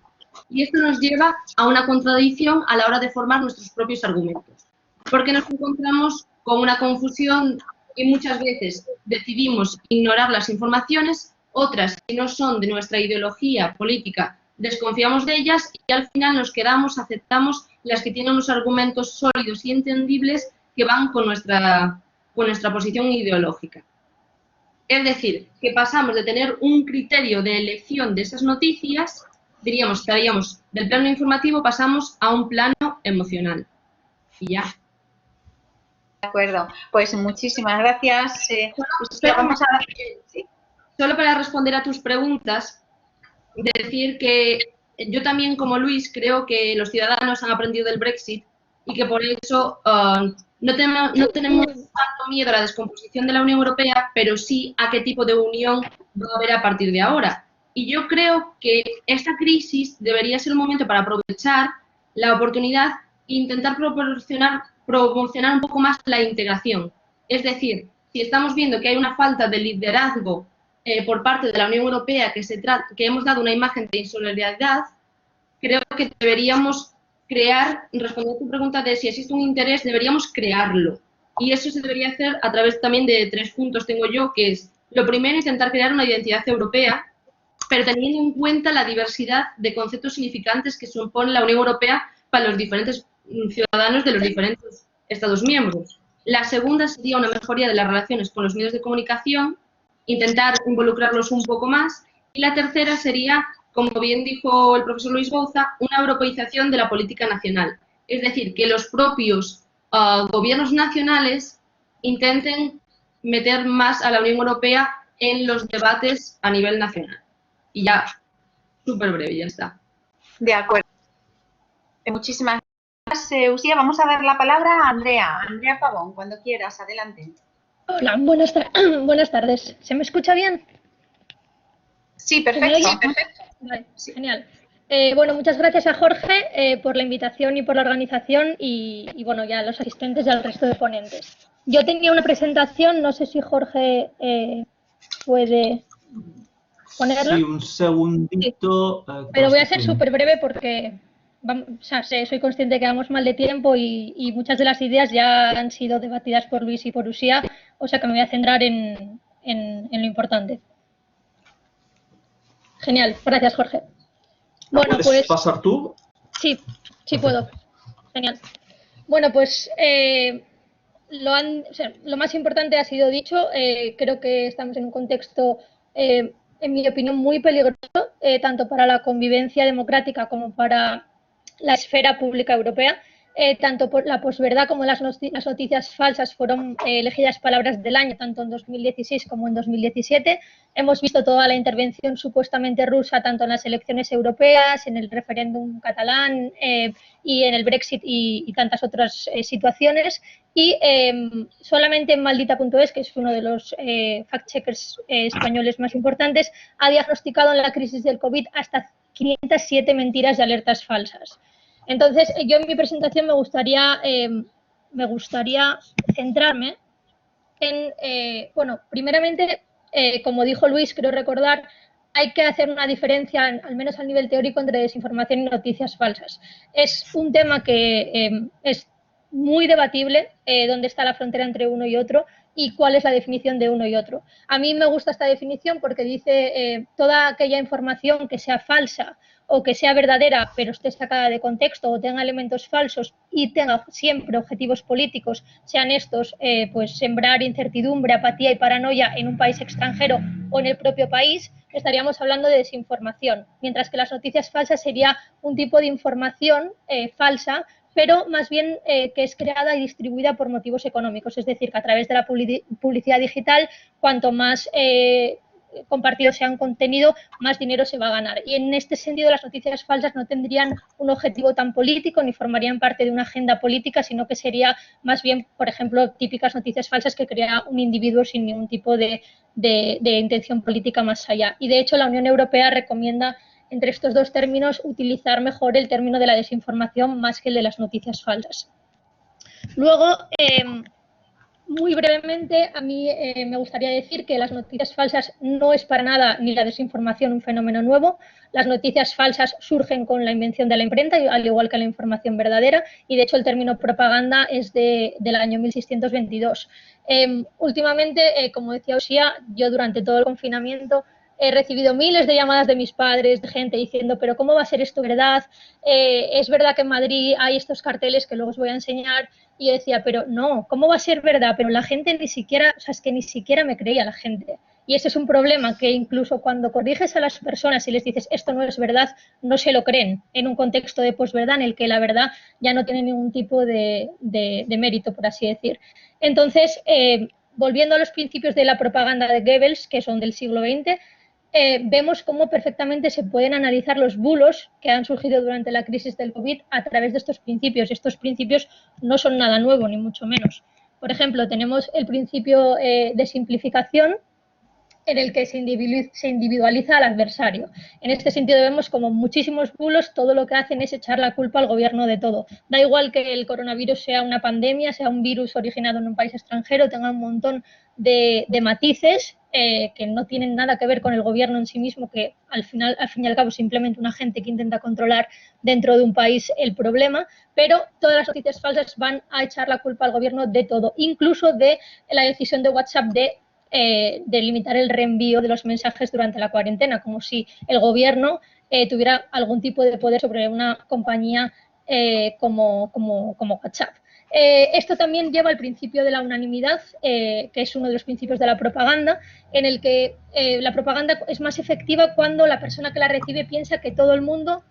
Y esto nos lleva a una contradicción a la hora de formar nuestros propios argumentos, porque nos encontramos con una confusión y muchas veces decidimos ignorar las informaciones, otras que no son de nuestra ideología política desconfiamos de ellas y al final nos quedamos, aceptamos las que tienen unos argumentos sólidos y entendibles que van con nuestra posición ideológica. Es decir, que pasamos de tener un criterio de elección de esas noticias, diríamos, estaríamos del plano informativo, pasamos a un plano emocional. Y ya. De acuerdo. Pues muchísimas gracias. Solo para responder a tus preguntas, decir que yo también, como Luis, creo que los ciudadanos han aprendido del Brexit y que por eso no tenemos tanto miedo a la descomposición de la Unión Europea, pero sí a qué tipo de unión va a haber a partir de ahora. Y yo creo que esta crisis debería ser un momento para aprovechar la oportunidad e intentar promocionar un poco más la integración. Es decir, si estamos viendo que hay una falta de liderazgo por parte de la Unión Europea, que hemos dado una imagen de insolidaridad, creo que deberíamos crear, respondiendo a tu pregunta de si existe un interés, deberíamos crearlo. Y eso se debería hacer a través también de 3 puntos, tengo yo, que es, lo primero, intentar crear una identidad europea, pero teniendo en cuenta la diversidad de conceptos significantes que supone la Unión Europea para los diferentes ciudadanos de los diferentes Estados miembros. La segunda sería una mejoría de las relaciones con los medios de comunicación, intentar involucrarlos un poco más. Y la tercera sería, como bien dijo el profesor Luis Bouza, una europeización de la política nacional. Es decir, que los propios gobiernos nacionales intenten meter más a la Unión Europea en los debates a nivel nacional. Y ya, súper breve, ya está. De acuerdo. Muchísimas gracias, Usía. Vamos a dar la palabra a Andrea. Andrea Pavón, cuando quieras, adelante. Hola, buenas tardes. ¿Se me escucha bien? Sí, perfecto. Sí, perfecto. Vale, genial. Bueno, muchas gracias a Jorge por la invitación y por la organización y bueno, ya a los asistentes y al resto de ponentes. Yo tenía una presentación, no sé si Jorge puede ponerla. Sí, un segundito. Sí. Pero voy a ser súper breve porque soy consciente que vamos mal de tiempo y muchas de las ideas ya han sido debatidas por Luis y por Usía, o sea que me voy a centrar en lo importante. Genial, gracias Jorge. Bueno, ¿Puedes pasar tú? Sí, sí puedo. Genial. Bueno, pues lo más importante ha sido dicho. Creo que estamos en un contexto, en mi opinión, muy peligroso, tanto para la convivencia democrática como para la esfera pública europea. Tanto por la posverdad como las noticias falsas fueron elegidas palabras del año, tanto en 2016 como en 2017. Hemos visto toda la intervención supuestamente rusa, tanto en las elecciones europeas, en el referéndum catalán y en el Brexit y tantas otras situaciones. Y solamente en Maldita.es, que es uno de los fact-checkers españoles más importantes, ha diagnosticado en la crisis del COVID hasta 507 mentiras y alertas falsas. Entonces, yo en mi presentación me gustaría centrarme en, bueno, primeramente, como dijo Luis, creo recordar, hay que hacer una diferencia, al menos a nivel teórico, entre desinformación y noticias falsas. Es un tema que es muy debatible, dónde está la frontera entre uno y otro y cuál es la definición de uno y otro. A mí me gusta esta definición porque dice toda aquella información que sea falsa o que sea verdadera pero esté sacada de contexto o tenga elementos falsos y tenga siempre objetivos políticos, sean estos pues sembrar incertidumbre, apatía y paranoia en un país extranjero o en el propio país, estaríamos hablando de desinformación, mientras que las noticias falsas sería un tipo de información falsa, pero más bien que es creada y distribuida por motivos económicos, es decir, que a través de la publicidad digital, cuanto más compartido sea un contenido, más dinero se va a ganar. Y en este sentido las noticias falsas no tendrían un objetivo tan político ni formarían parte de una agenda política, sino que sería más bien, por ejemplo, típicas noticias falsas que crea un individuo sin ningún tipo de intención política más allá. Y de hecho la Unión Europea recomienda entre estos dos términos utilizar mejor el término de la desinformación más que el de las noticias falsas. Luego, muy brevemente, a mí me gustaría decir que las noticias falsas no es para nada ni la desinformación un fenómeno nuevo. Las noticias falsas surgen con la invención de la imprenta, al igual que la información verdadera, y de hecho el término propaganda es del año 1622. Últimamente, como decía Usía, yo durante todo el confinamiento he recibido miles de llamadas de mis padres, de gente diciendo, pero ¿cómo va a ser esto verdad? Es verdad que en Madrid hay estos carteles que luego os voy a enseñar. Y yo decía, pero no, ¿cómo va a ser verdad? Pero la gente ni siquiera, o sea, es que ni siquiera me creía la gente. Y ese es un problema que incluso cuando corriges a las personas y les dices esto no es verdad, no se lo creen en un contexto de posverdad en el que la verdad ya no tiene ningún tipo de mérito, por así decir. Entonces, volviendo a los principios de la propaganda de Goebbels, que son del siglo XX, vemos cómo perfectamente se pueden analizar los bulos que han surgido durante la crisis del COVID a través de estos principios. Estos principios no son nada nuevo, ni mucho menos. Por ejemplo, tenemos el principio de simplificación, en el que se individualiza al adversario. En este sentido vemos como muchísimos bulos todo lo que hacen es echar la culpa al gobierno de todo. Da igual que el coronavirus sea una pandemia, sea un virus originado en un país extranjero, tenga un montón de matices que no tienen nada que ver con el gobierno en sí mismo, que al fin y al cabo es simplemente un agente que intenta controlar dentro de un país el problema, pero todas las noticias falsas van a echar la culpa al gobierno de todo, incluso de la decisión de WhatsApp de limitar el reenvío de los mensajes durante la cuarentena, como si el gobierno tuviera algún tipo de poder sobre una compañía como WhatsApp. Esto también lleva al principio de la unanimidad, que es uno de los principios de la propaganda, en el que la propaganda es más efectiva cuando la persona que la recibe piensa que todo el mundo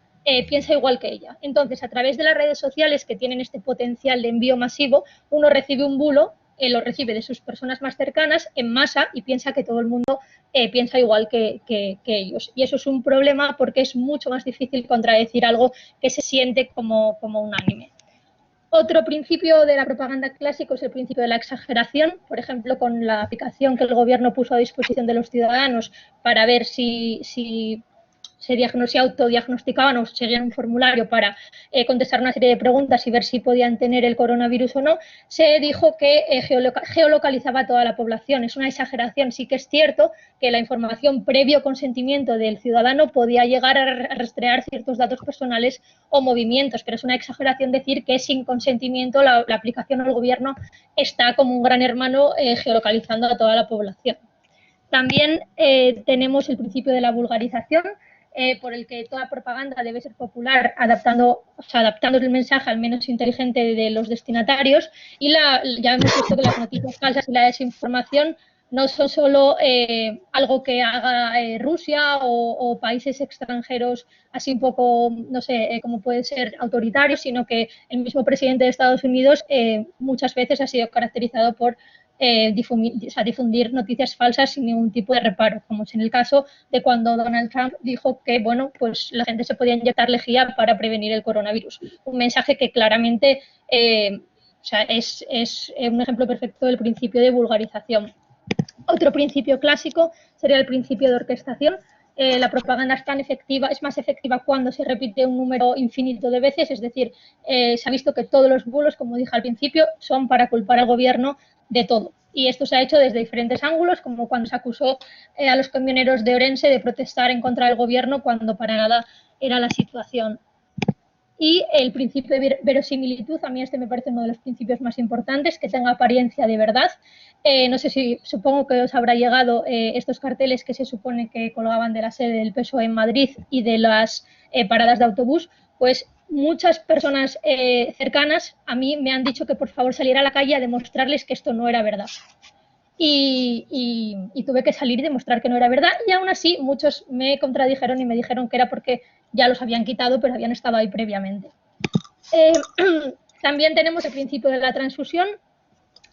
piensa igual que ella. Entonces, a través de las redes sociales que tienen este potencial de envío masivo, uno recibe un bulo, lo recibe de sus personas más cercanas en masa y piensa que todo el mundo piensa igual que ellos. Y eso es un problema porque es mucho más difícil contradecir algo que se siente como unánime. Otro principio de la propaganda clásico es el principio de la exageración, por ejemplo, con la aplicación que el gobierno puso a disposición de los ciudadanos para ver si se autodiagnosticaban o seguían un formulario para contestar una serie de preguntas y ver si podían tener el coronavirus o no, se dijo que geolocalizaba a toda la población. Es una exageración. Sí que es cierto que la información previo consentimiento del ciudadano podía llegar a rastrear ciertos datos personales o movimientos, pero es una exageración decir que sin consentimiento la aplicación o el gobierno está como un gran hermano geolocalizando a toda la población. También tenemos el principio de la vulgarización, por el que toda propaganda debe ser popular, adaptando el mensaje al menos inteligente de los destinatarios. Y ya hemos visto que las noticias falsas y la desinformación no son solo algo que haga Rusia o países extranjeros así un poco, no sé, como puede ser autoritarios, sino que el mismo presidente de Estados Unidos muchas veces ha sido caracterizado por difundir noticias falsas sin ningún tipo de reparo, como es en el caso de cuando Donald Trump dijo que, bueno, pues la gente se podía inyectar lejía para prevenir el coronavirus. Un mensaje que claramente es un ejemplo perfecto del principio de vulgarización. Otro principio clásico sería el principio de orquestación. La propaganda es más efectiva cuando se repite un número infinito de veces, es decir, se ha visto que todos los bulos, como dije al principio, son para culpar al gobierno de todo. Y esto se ha hecho desde diferentes ángulos, como cuando se acusó a los camioneros de Orense de protestar en contra del gobierno cuando para nada era la situación. Y el principio de verosimilitud, a mí este me parece uno de los principios más importantes, que tenga apariencia de verdad. No sé si, supongo que os habrá llegado estos carteles que se supone que colgaban de la sede del PSOE en Madrid y de las paradas de autobús, pues muchas personas cercanas a mí me han dicho que por favor saliera a la calle a demostrarles que esto no era verdad. Y tuve que salir y demostrar que no era verdad, y aún así muchos me contradijeron y me dijeron que era porque ya los habían quitado, pero habían estado ahí previamente. También tenemos el principio de la transfusión,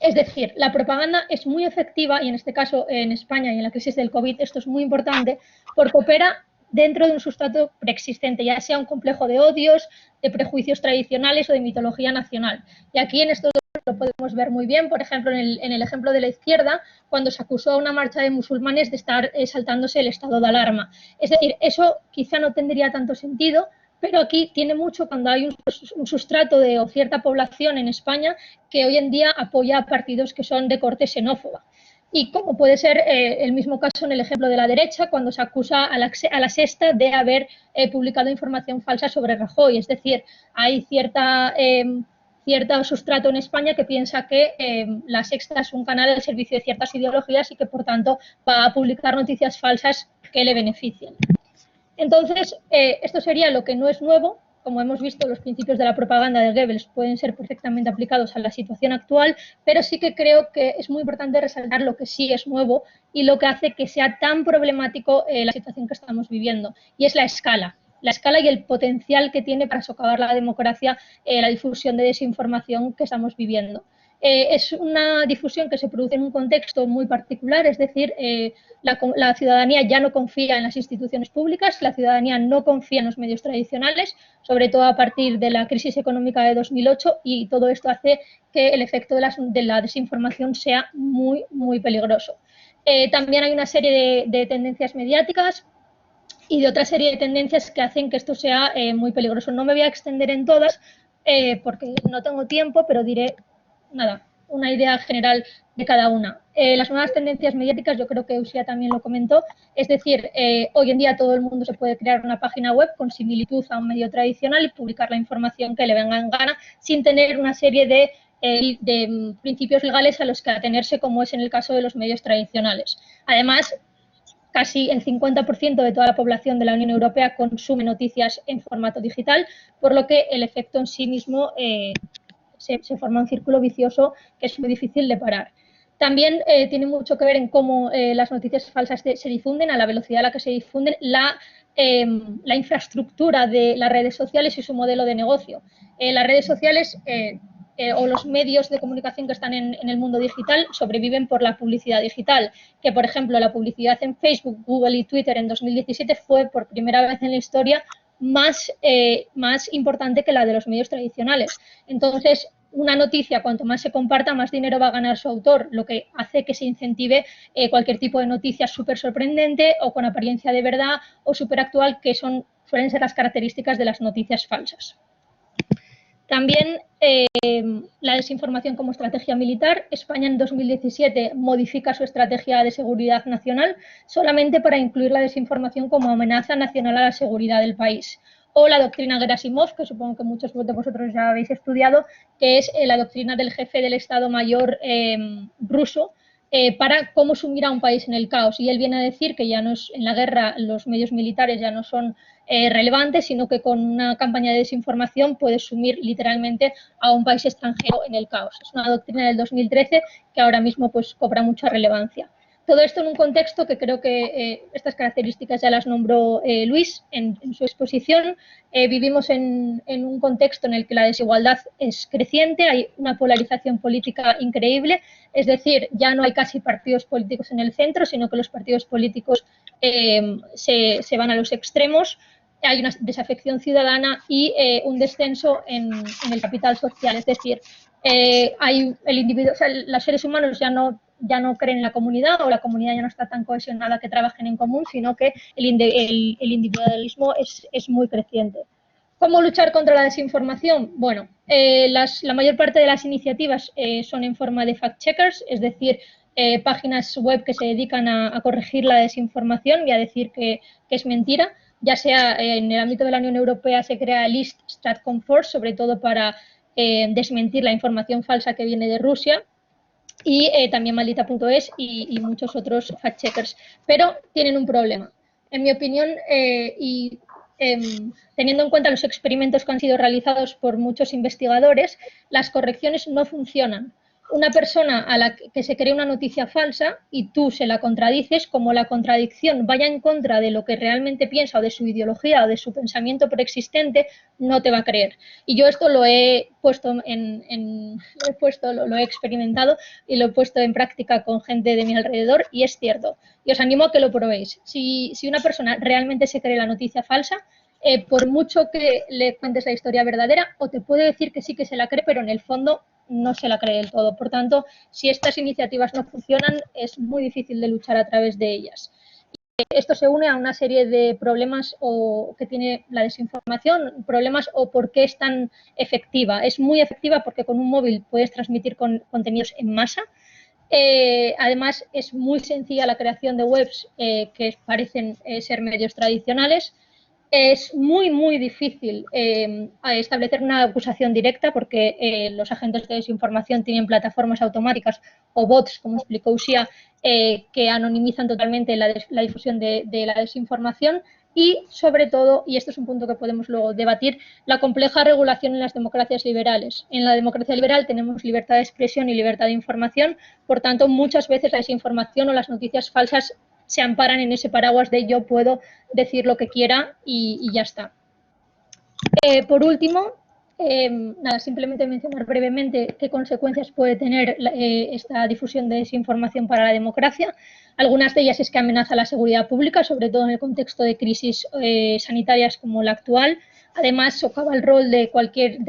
es decir, la propaganda es muy efectiva, y en este caso en España y en la crisis del COVID esto es muy importante, porque opera dentro de un sustrato preexistente, ya sea un complejo de odios, de prejuicios tradicionales o de mitología nacional. Y aquí en estos lo podemos ver muy bien, por ejemplo, en el ejemplo de la izquierda, cuando se acusó a una marcha de musulmanes de estar saltándose el estado de alarma. Es decir, eso quizá no tendría tanto sentido, pero aquí tiene mucho cuando hay un sustrato de o cierta población en España que hoy en día apoya a partidos que son de corte xenófoba. Y como puede ser el mismo caso en el ejemplo de la derecha, cuando se acusa a la Sexta de haber publicado información falsa sobre Rajoy. Es decir, hay cierto sustrato en España que piensa que la Sexta es un canal al servicio de ciertas ideologías y que, por tanto, va a publicar noticias falsas que le beneficien. Entonces, esto sería lo que no es nuevo. Como hemos visto, los principios de la propaganda de Goebbels pueden ser perfectamente aplicados a la situación actual, pero sí que creo que es muy importante resaltar lo que sí es nuevo y lo que hace que sea tan problemático la situación que estamos viviendo, y es la escala y el potencial que tiene para socavar la democracia la difusión de desinformación que estamos viviendo. Es una difusión que se produce en un contexto muy particular, es decir, la ciudadanía ya no confía en las instituciones públicas, la ciudadanía no confía en los medios tradicionales, sobre todo a partir de la crisis económica de 2008, y todo esto hace que el efecto de la desinformación sea muy, muy peligroso. También hay una serie de tendencias mediáticas y de otra serie de tendencias que hacen que esto sea muy peligroso. No me voy a extender en todas porque no tengo tiempo, pero diré una idea general de cada una. Las nuevas tendencias mediáticas, yo creo que Uxía también lo comentó, es decir, hoy en día todo el mundo se puede crear una página web con similitud a un medio tradicional y publicar la información que le venga en gana sin tener una serie de principios legales a los que atenerse, como es en el caso de los medios tradicionales. Además, casi el 50% de toda la población de la Unión Europea consume noticias en formato digital, por lo que el efecto en sí mismo se forma un círculo vicioso que es muy difícil de parar. También tiene mucho que ver en cómo las noticias falsas se difunden, a la velocidad a la que se difunden, la infraestructura de las redes sociales y su modelo de negocio. Las redes sociales o los medios de comunicación que están en el mundo digital sobreviven por la publicidad digital, que por ejemplo la publicidad en Facebook, Google y Twitter en 2017 fue por primera vez en la historia más importante que la de los medios tradicionales. Entonces, una noticia, cuanto más se comparta, más dinero va a ganar su autor, lo que hace que se incentive cualquier tipo de noticia súper sorprendente o con apariencia de verdad o súper actual, que suelen ser las características de las noticias falsas. También la desinformación como estrategia militar. España en 2017 modifica su estrategia de seguridad nacional solamente para incluir la desinformación como amenaza nacional a la seguridad del país. O la doctrina Gerasimov, que supongo que muchos de vosotros ya habéis estudiado, que es la doctrina del jefe del Estado Mayor ruso, para cómo sumir a un país en el caos. Y él viene a decir que ya no es, en la guerra los medios militares ya no son relevantes, sino que con una campaña de desinformación puedes sumir literalmente a un país extranjero en el caos. Es una doctrina del 2013 que ahora mismo pues cobra mucha relevancia. Todo esto en un contexto que creo que estas características ya las nombró Luis en su exposición. Vivimos en un contexto en el que la desigualdad es creciente, hay una polarización política increíble, es decir, ya no hay casi partidos políticos en el centro, sino que los partidos políticos se van a los extremos. Hay una desafección ciudadana y un descenso en el capital social, es decir, hay el individuo, o sea, los seres humanos ya no creen en la comunidad o la comunidad ya no está tan cohesionada que trabajen en común, sino que el individualismo es muy creciente. ¿Cómo luchar contra la desinformación? Bueno, la mayor parte de las iniciativas son en forma de fact-checkers, es decir, páginas web que se dedican a corregir la desinformación y a decir que es mentira. Ya sea en el ámbito de la Unión Europea se crea el List Stratcom Force, sobre todo para desmentir la información falsa que viene de Rusia, y también maldita.es y muchos otros fact-checkers, pero tienen un problema. En mi opinión, teniendo en cuenta los experimentos que han sido realizados por muchos investigadores, las correcciones no funcionan. Una persona a la que se cree una noticia falsa y tú se la contradices, como la contradicción vaya en contra de lo que realmente piensa o de su ideología o de su pensamiento preexistente, no te va a creer. Y yo esto lo he puesto lo he experimentado y lo he puesto en práctica con gente de mi alrededor y es cierto. Y os animo a que lo probéis. Si una persona realmente se cree la noticia falsa, por mucho que le cuentes la historia verdadera, o te puede decir que sí que se la cree, pero en el fondo no se la cree del todo. Por tanto, si estas iniciativas no funcionan, es muy difícil de luchar a través de ellas. Esto se une a una serie de problemas que tiene la desinformación, problemas o por qué es tan efectiva. Es muy efectiva porque con un móvil puedes transmitir contenidos en masa. Además, es muy sencilla la creación de webs que parecen ser medios tradicionales. Es muy, muy difícil establecer una acusación directa porque los agentes de desinformación tienen plataformas automáticas o bots, como explicó Uxía, que anonimizan totalmente la difusión de la desinformación y, sobre todo, y esto es un punto que podemos luego debatir, la compleja regulación en las democracias liberales. En la democracia liberal tenemos libertad de expresión y libertad de información, por tanto, muchas veces la desinformación o las noticias falsas se amparan en ese paraguas de yo puedo decir lo que quiera y ya está. Por último, nada, simplemente mencionar brevemente qué consecuencias puede tener esta difusión de desinformación para la democracia. Algunas de ellas es que amenaza la seguridad pública, sobre todo en el contexto de crisis sanitarias como la actual. Además, socava el rol de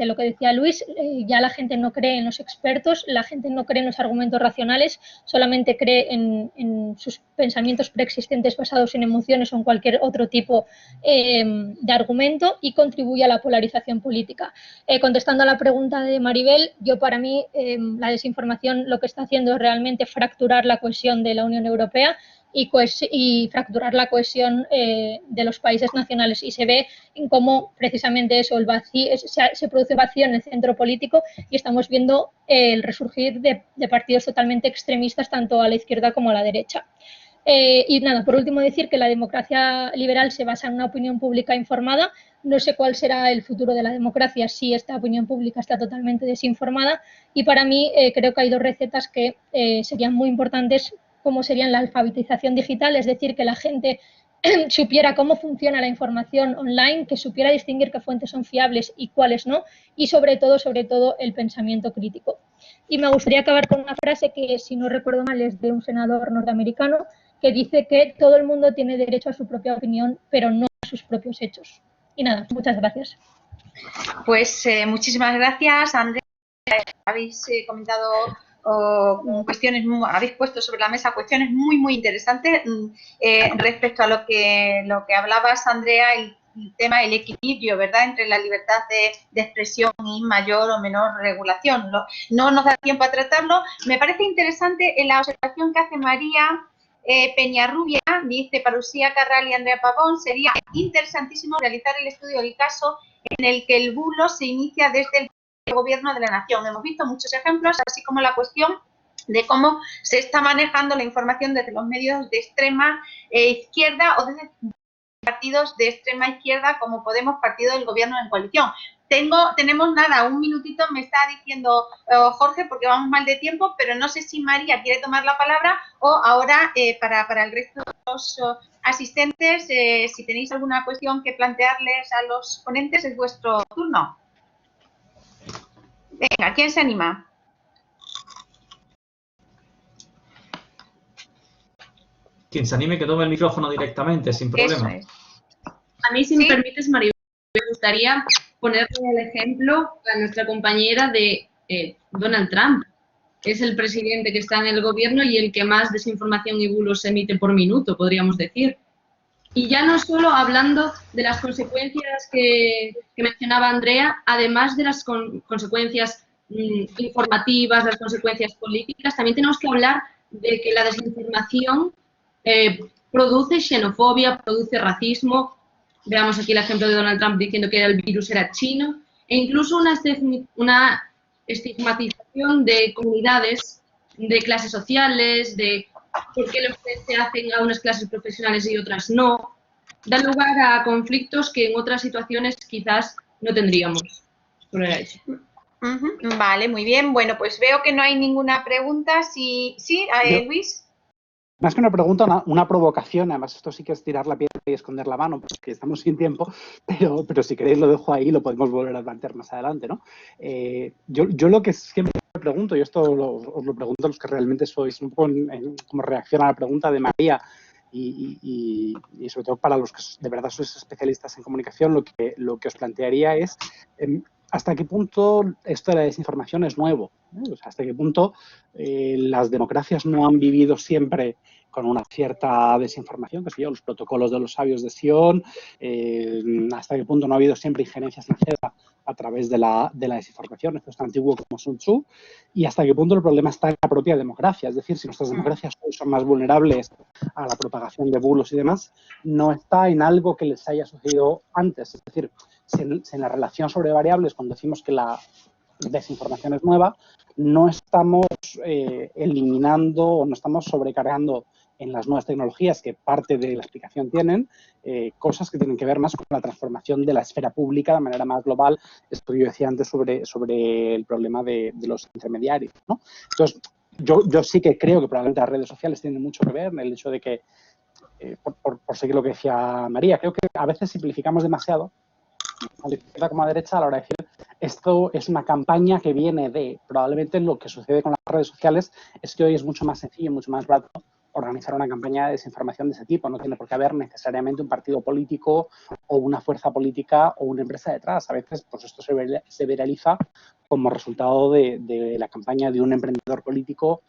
lo que decía Luis, ya la gente no cree en los expertos, la gente no cree en los argumentos racionales, solamente cree en sus pensamientos preexistentes basados en emociones o en cualquier otro tipo de argumento y contribuye a la polarización política. Contestando a la pregunta de Maribel, para mí la desinformación lo que está haciendo es realmente fracturar la cohesión de la Unión Europea y fracturar la cohesión de los países nacionales, y se ve en cómo precisamente eso, se produce vacío en el centro político y estamos viendo el resurgir de partidos totalmente extremistas tanto a la izquierda como a la derecha. Y nada, por último decir que la democracia liberal se basa en una opinión pública informada, no sé cuál será el futuro de la democracia si esta opinión pública está totalmente desinformada, y para mí creo que hay dos recetas que serían muy importantes, como serían la alfabetización digital, es decir, que la gente supiera cómo funciona la información online, que supiera distinguir qué fuentes son fiables y cuáles no, y sobre todo, el pensamiento crítico. Y me gustaría acabar con una frase que, si no recuerdo mal, es de un senador norteamericano, que dice que todo el mundo tiene derecho a su propia opinión, pero no a sus propios hechos. Y nada, muchas gracias. Pues muchísimas gracias, Andrea. Habéis comentado cuestiones, habéis puesto sobre la mesa cuestiones muy interesantes respecto a lo que hablabas, Andrea, el tema, el equilibrio, ¿verdad?, entre la libertad de expresión y mayor o menor regulación. No nos da tiempo a tratarlo. Me parece interesante la observación que hace María Peñarrubia, dice: para Lucía Carral y Andrea Pavón, sería interesantísimo realizar el estudio del caso en el que el bulo se inicia desde el gobierno de la nación. Hemos visto muchos ejemplos, así como la cuestión de cómo se está manejando la información desde los medios de extrema izquierda o desde partidos de extrema izquierda como Podemos, partido del gobierno en coalición. Tenemos nada, un minutito, me está diciendo Jorge, porque vamos mal de tiempo, pero no sé si María quiere tomar la palabra o ahora para el resto de los asistentes, si tenéis alguna cuestión que plantearles a los ponentes, es vuestro turno. Venga, ¿quién se anima? Quien se anime que tome el micrófono directamente, sin problema. Eso es. A mí, si me permites, Maribel, me gustaría ponerle el ejemplo a nuestra compañera de Donald Trump. Es el presidente que está en el gobierno y el que más desinformación y bulos emite por minuto, podríamos decir. Y ya no solo hablando de las consecuencias que mencionaba Andrea, además de las consecuencias informativas, las consecuencias políticas, también tenemos que hablar de que la desinformación produce xenofobia, produce racismo. Veamos aquí el ejemplo de Donald Trump diciendo que el virus era chino, e incluso una estigmatización de comunidades, de clases sociales, de por qué se hacen a unas clases profesionales y otras no. Da lugar a conflictos que en otras situaciones quizás no tendríamos. Vale, muy bien. Bueno, pues veo que no hay ninguna pregunta. Sí, Luis. Más que una pregunta, una provocación. Además, esto sí que es tirar la piedra y esconder la mano, porque estamos sin tiempo, pero si queréis lo dejo ahí y lo podemos volver a plantear más adelante, ¿no? Yo lo que siempre me pregunto, y esto os lo pregunto a los que realmente sois un poco como reacción a la pregunta de María, y sobre todo para los que de verdad sois especialistas en comunicación, lo que os plantearía es hasta qué punto esto de la desinformación es nuevo, ¿eh? O sea, hasta qué punto las democracias no han vivido siempre con una cierta desinformación, que sé yo, los protocolos de los sabios de Sion, hasta qué punto no ha habido siempre injerencias extranjeras a través de la desinformación, esto es tan antiguo como Sun Tzu, y hasta qué punto el problema está en la propia democracia, es decir, si nuestras democracias hoy son más vulnerables a la propagación de bulos y demás, no está en algo que les haya sucedido antes, es decir, si en la relación sobre variables, cuando decimos que la desinformación es nueva, no estamos eliminando o no estamos sobrecargando en las nuevas tecnologías que parte de la explicación tienen, cosas que tienen que ver más con la transformación de la esfera pública de manera más global, esto que yo decía antes sobre el problema de los intermediarios, ¿no? Entonces, yo sí que creo que probablemente las redes sociales tienen mucho que ver en el hecho de que, por seguir lo que decía María, creo que a veces simplificamos demasiado, a la izquierda como a la derecha, a la hora de decir esto es una campaña que viene de, probablemente lo que sucede con las redes sociales es que hoy es mucho más sencillo, mucho más barato organizar una campaña de desinformación de ese tipo. No tiene por qué haber necesariamente un partido político o una fuerza política o una empresa detrás. A veces pues esto se viraliza como resultado de la campaña de un emprendedor político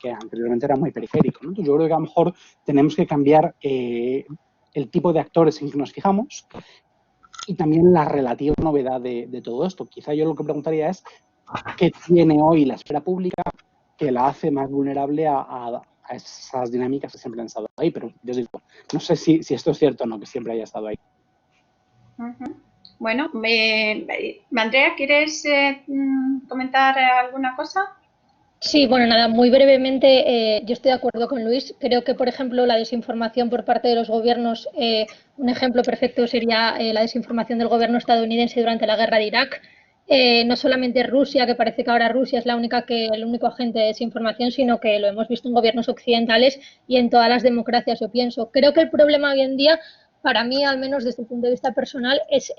que anteriormente era muy periférico, ¿no? Entonces yo creo que a lo mejor tenemos que cambiar el tipo de actores en que nos fijamos y también la relativa novedad de todo esto. Quizá yo lo que preguntaría es ¿qué tiene hoy la esfera pública que la hace más vulnerable a esas dinámicas que siempre han estado ahí? Pero yo digo, no sé si esto es cierto o no, que siempre haya estado ahí. Bueno, Andrea, ¿quieres comentar alguna cosa? Sí, bueno, nada, muy brevemente, yo estoy de acuerdo con Luis. Creo que, por ejemplo, la desinformación por parte de los gobiernos, un ejemplo perfecto sería la desinformación del gobierno estadounidense durante la guerra de Irak. No solamente Rusia, que parece que ahora Rusia es el único agente de desinformación, sino que lo hemos visto en gobiernos occidentales y en todas las democracias, yo pienso. Creo que el problema hoy en día, para mí, al menos desde el punto de vista personal, es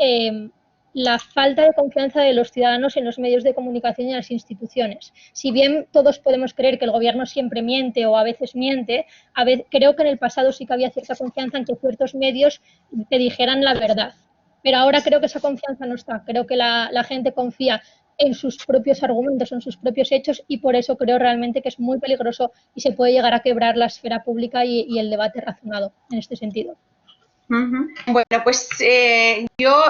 la falta de confianza de los ciudadanos en los medios de comunicación y en las instituciones. Si bien todos podemos creer que el gobierno siempre miente o a veces miente, creo que en el pasado sí que había cierta confianza en que ciertos medios te dijeran la verdad. Pero ahora creo que esa confianza no está. Creo que la gente confía en sus propios argumentos, en sus propios hechos, y por eso creo realmente que es muy peligroso y se puede llegar a quebrar la esfera pública y el debate razonado en este sentido. Bueno, pues yo,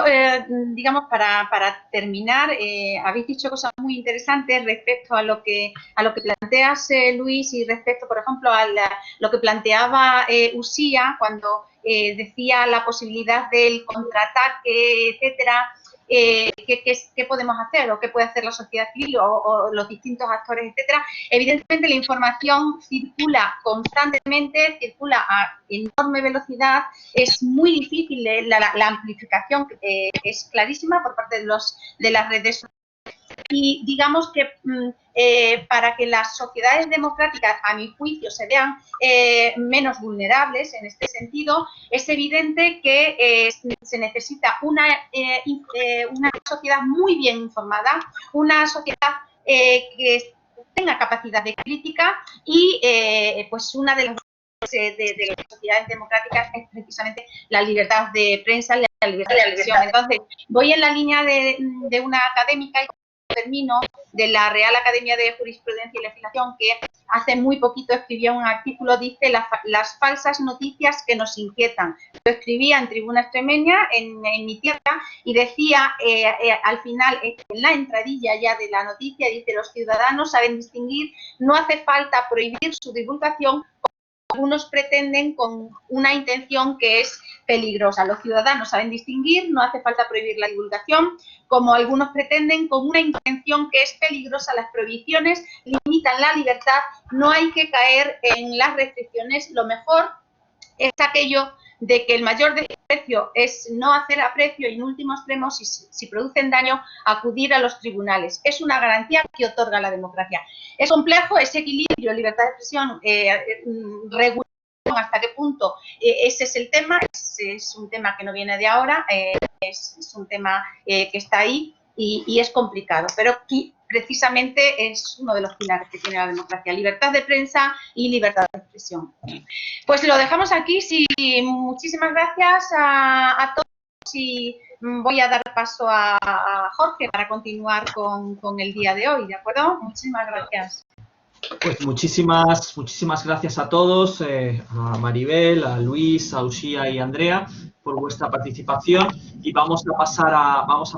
digamos, para terminar, habéis dicho cosas muy interesantes respecto a lo que planteas, Luis, y respecto, por ejemplo, a lo que planteaba Usía cuando decía la posibilidad del contraataque, etcétera. ¿Qué podemos hacer o qué puede hacer la sociedad civil o los distintos actores, etcétera? Evidentemente la información circula constantemente, circula a enorme velocidad, es muy difícil, la amplificación es clarísima por parte de las redes sociales. Y digamos que para que las sociedades democráticas, a mi juicio, se vean menos vulnerables en este sentido, es evidente que se necesita una sociedad muy bien informada, una sociedad que tenga capacidad de crítica y pues una de las sociedades democráticas es precisamente la libertad de prensa y la libertad de expresión. Entonces, voy en la línea de una académica y termino de la Real Academia de Jurisprudencia y Legislación, que hace muy poquito escribió un artículo, dice las falsas noticias que nos inquietan. Lo escribía en Tribuna Extremeña, en mi tierra, y decía al final, en la entradilla ya de la noticia, dice: los ciudadanos saben distinguir, no hace falta prohibir su divulgación, algunos pretenden con una intención que es peligrosa. Los ciudadanos saben distinguir, no hace falta prohibir la divulgación, como algunos pretenden con una intención que es peligrosa. Las prohibiciones limitan la libertad, no hay que caer en las restricciones. Lo mejor es aquello de que el mayor desprecio es no hacer aprecio y en último extremo, si producen daño, acudir a los tribunales. Es una garantía que otorga la democracia. Es complejo ese equilibrio, libertad de expresión, regulación, hasta qué punto ese es el tema. Es un tema que no viene de ahora, es un tema que está ahí y es complicado, pero precisamente es uno de los pilares que tiene la democracia: libertad de prensa y libertad de expresión. Pues lo dejamos aquí. Sí, muchísimas gracias a todos y voy a dar paso a Jorge para continuar con el día de hoy, ¿de acuerdo? Muchísimas gracias. Pues muchísimas gracias a todos, a Maribel, a Luis, a Usía y a Andrea, por vuestra participación, y vamos a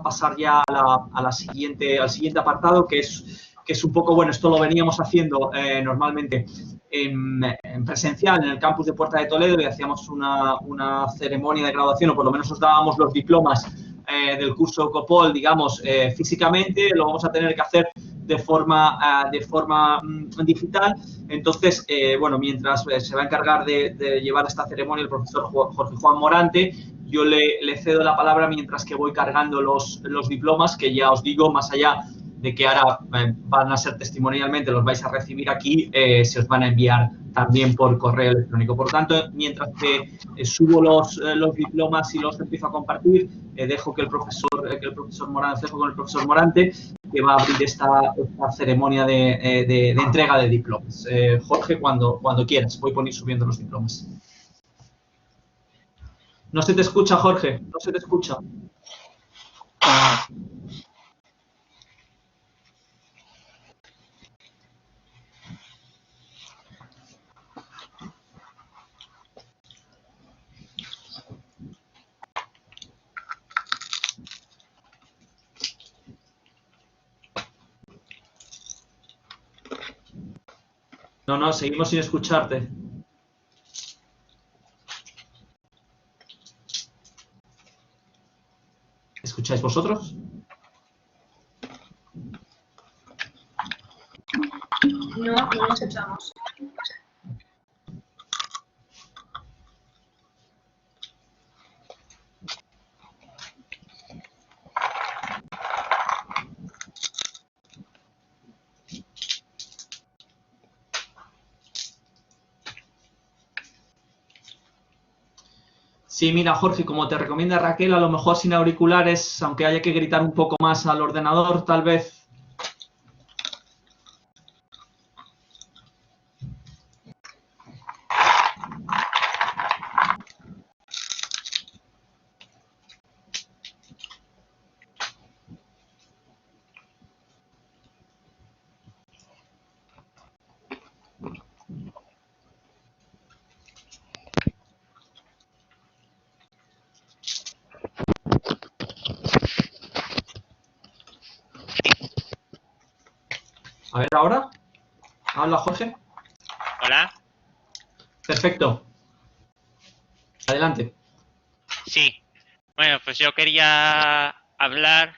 pasar ya al siguiente apartado, que es un poco, bueno, esto lo veníamos haciendo normalmente en presencial en el campus de Puerta de Toledo, y hacíamos una ceremonia de graduación, o por lo menos os dábamos los diplomas del curso COPOL, digamos, físicamente. Lo vamos a tener que hacer de forma digital. Entonces, bueno, mientras se va a encargar de llevar esta ceremonia el profesor Jorge Juan Morante, yo le cedo la palabra mientras que voy cargando los diplomas, que ya os digo, más allá de que ahora van a ser testimonialmente, los vais a recibir aquí, se os van a enviar también por correo electrónico. Por tanto, mientras que subo los diplomas y los empiezo a compartir, dejo que el profesor Morante, que va a abrir esta ceremonia de entrega de diplomas. Jorge, cuando quieras, voy subiendo los diplomas. No se te escucha, Jorge, no se te escucha. No, seguimos sin escucharte. ¿Escucháis vosotros? no, no nos echamos. Sí, mira, Jorge, como te recomienda Raquel, a lo mejor sin auriculares, aunque haya que gritar un poco más al ordenador, tal vez. A ver, ahora. Habla, Jorge. Hola. Perfecto. Adelante. Sí. Bueno, pues yo quería hablar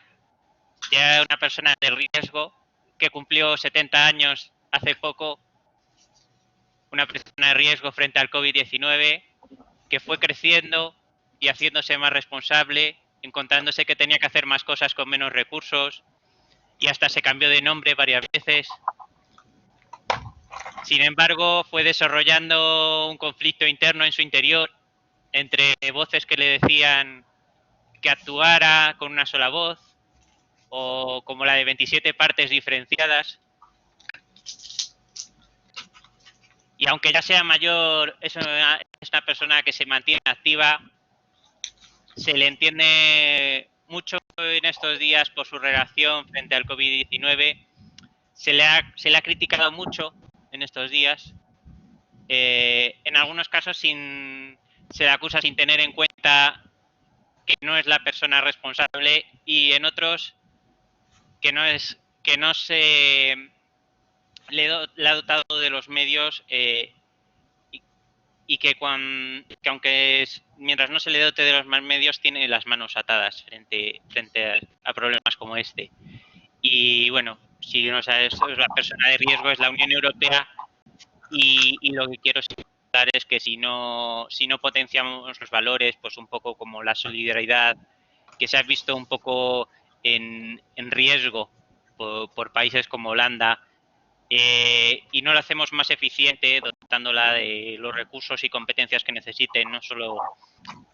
de una persona de riesgo que cumplió 70 años hace poco. Una persona de riesgo frente al COVID-19 que fue creciendo y haciéndose más responsable, encontrándose que tenía que hacer más cosas con menos recursos y hasta se cambió de nombre varias veces. Sin embargo, fue desarrollando un conflicto interno en su interior entre voces que le decían que actuara con una sola voz o como la de 27 partes diferenciadas. Y aunque ya sea mayor, es una persona que se mantiene activa, se le entiende mucho en estos días por su relación frente al COVID-19. Se le ha criticado mucho en estos días. En algunos casos se le acusa sin tener en cuenta que no es la persona responsable y en otros que no se le ha dotado de los medios y que aunque mientras no se le dote de los más medios tiene las manos atadas frente a problemas como este. Y bueno, si no sabes, la persona de riesgo es la Unión Europea y lo que quiero señalar es que si no potenciamos los valores, pues un poco como la solidaridad, que se ha visto un poco en riesgo por países como Holanda, y no lo hacemos más eficiente dotándola de los recursos y competencias que necesite, no solo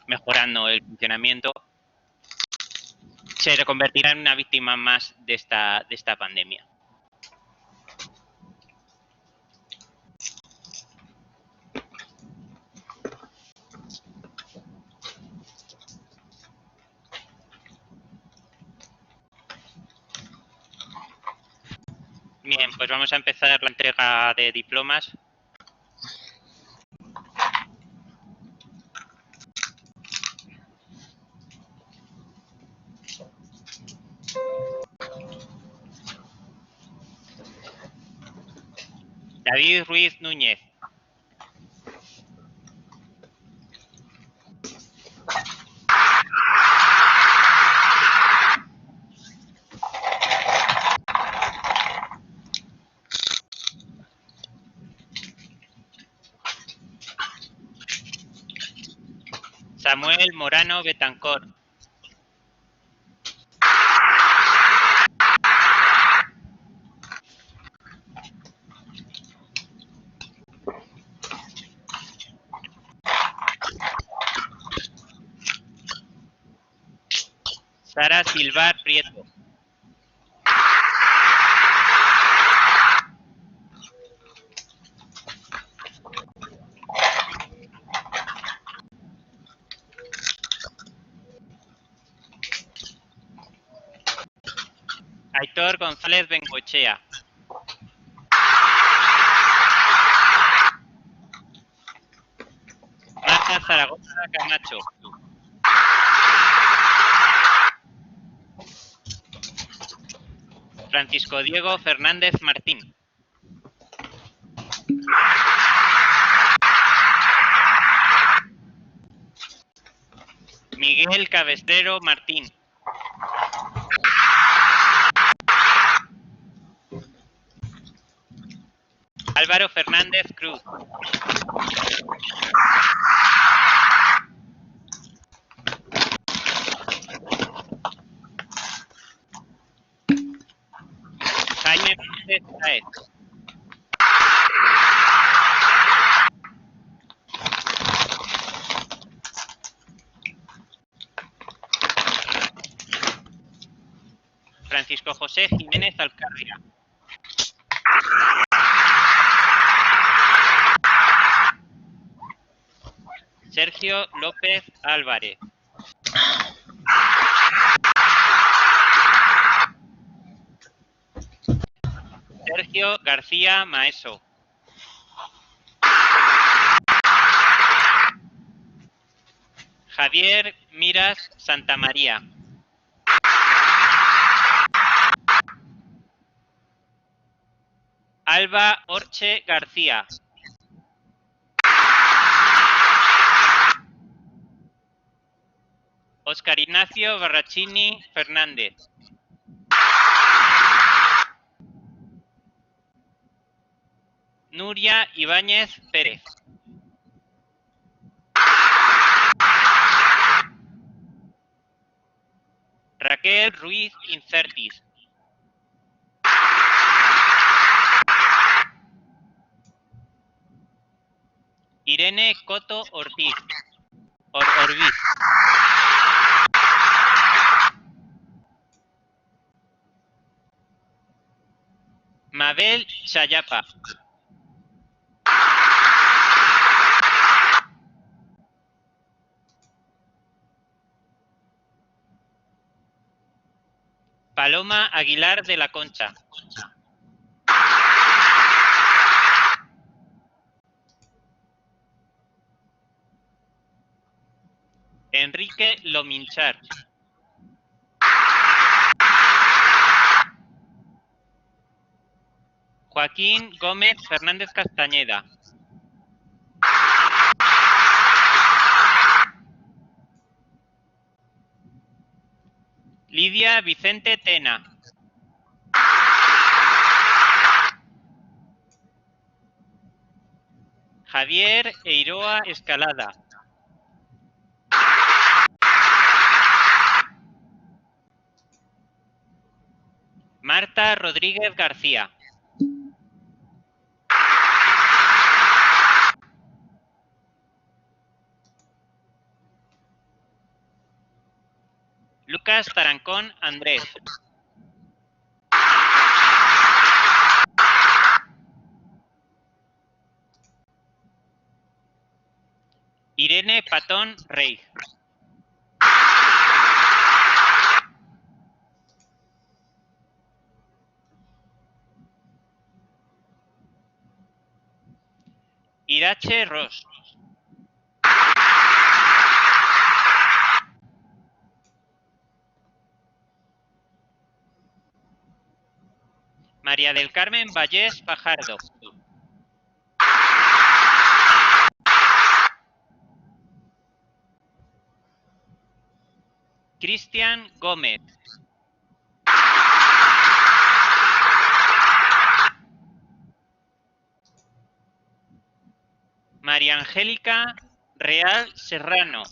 mejorando el funcionamiento, se convertirá en una víctima más de esta pandemia. Bien, pues vamos a empezar la entrega de diplomas. David Ruiz Núñez. Samuel Morano Betancor. Sara Silvar Prieto. Aitor González Bengoechea. Marta Zaragoza Camacho. Francisco Diego Fernández Martín. Miguel Cabestero Martín. Álvaro Fernández Cruz. Jaime Pérez Saez. Francisco José Jiménez Alcarria. Sergio López Álvarez. Sergio García Maeso. Javier Miras Santamaría. Alba Orche García. Óscar Ignacio Barrachini Fernández. Nuria Ibáñez Pérez. Raquel Ruiz Incertis. Irene Coto Ortiz. Orbiz. Mabel Chayapa. Paloma Aguilar de la Concha. Enrique Lominchar. Joaquín Gómez Fernández Castañeda. Lidia Vicente Tena. Javier Eiroa Escalada. Marta Rodríguez García. Lucas Tarancón Andrés. Irene Patón Rey. Irache Ross. María del Carmen Vallés Fajardo. Cristian Gómez. María Angélica Real Serrano.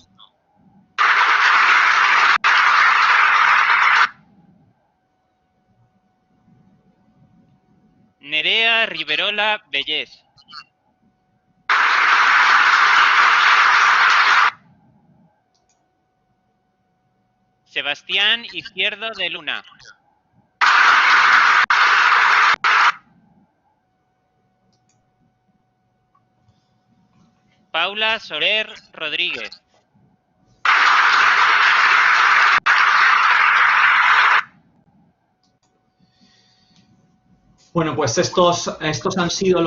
Nerea Riverola Bellés. Sebastián Izquierdo de Luna. Paula Soler Rodríguez. Bueno, pues estos han sido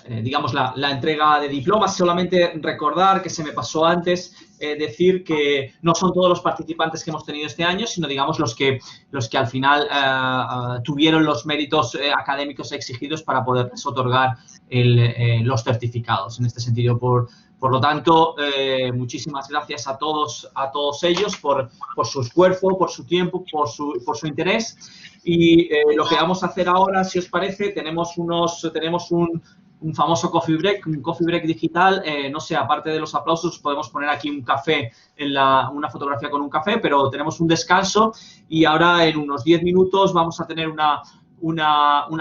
digamos, la entrega de diplomas. Solamente recordar que se me pasó antes decir que no son todos los participantes que hemos tenido este año, sino, digamos, los que al final tuvieron los méritos académicos exigidos para poderles otorgar los certificados. En este sentido, por Por lo tanto, muchísimas gracias a todos ellos por su esfuerzo, por su tiempo, por su interés. Y lo que vamos a hacer ahora, si os parece, tenemos un famoso coffee break digital. No sé, aparte de los aplausos, podemos poner aquí un café, una fotografía con un café, pero tenemos un descanso y ahora en unos 10 minutos vamos a tener una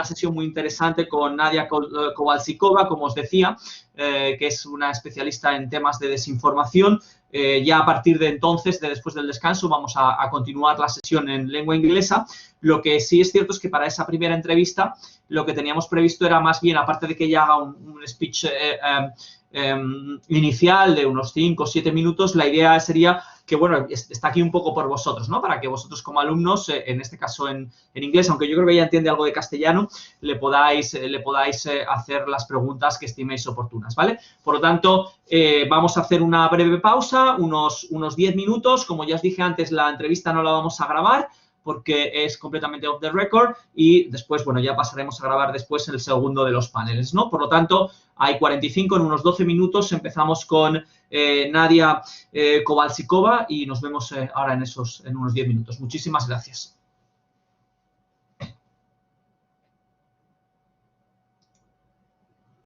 sesión muy interesante con Nadia Kovalsikova, como os decía, que es una especialista en temas de desinformación. Ya a partir de entonces, después del descanso, vamos a continuar la sesión en lengua inglesa. Lo que sí es cierto es que para esa primera entrevista lo que teníamos previsto era más bien, aparte de que ella haga un speech inicial de unos 5 o 7 minutos, la idea sería que, bueno, está aquí un poco por vosotros, ¿no? Para que vosotros como alumnos, en este caso en inglés, aunque yo creo que ella entiende algo de castellano, le podáis hacer las preguntas que estiméis oportunas, ¿vale? Por lo tanto, vamos a hacer una breve pausa, unos 10 minutos. Como ya os dije antes, la entrevista no la vamos a grabar porque es completamente off the record y después, bueno, ya pasaremos a grabar después el segundo de los paneles, ¿no? Por lo tanto, hay 45, en unos 12 minutos empezamos con Nadia Kovalsikova y nos vemos ahora en unos 10 minutos. Muchísimas gracias.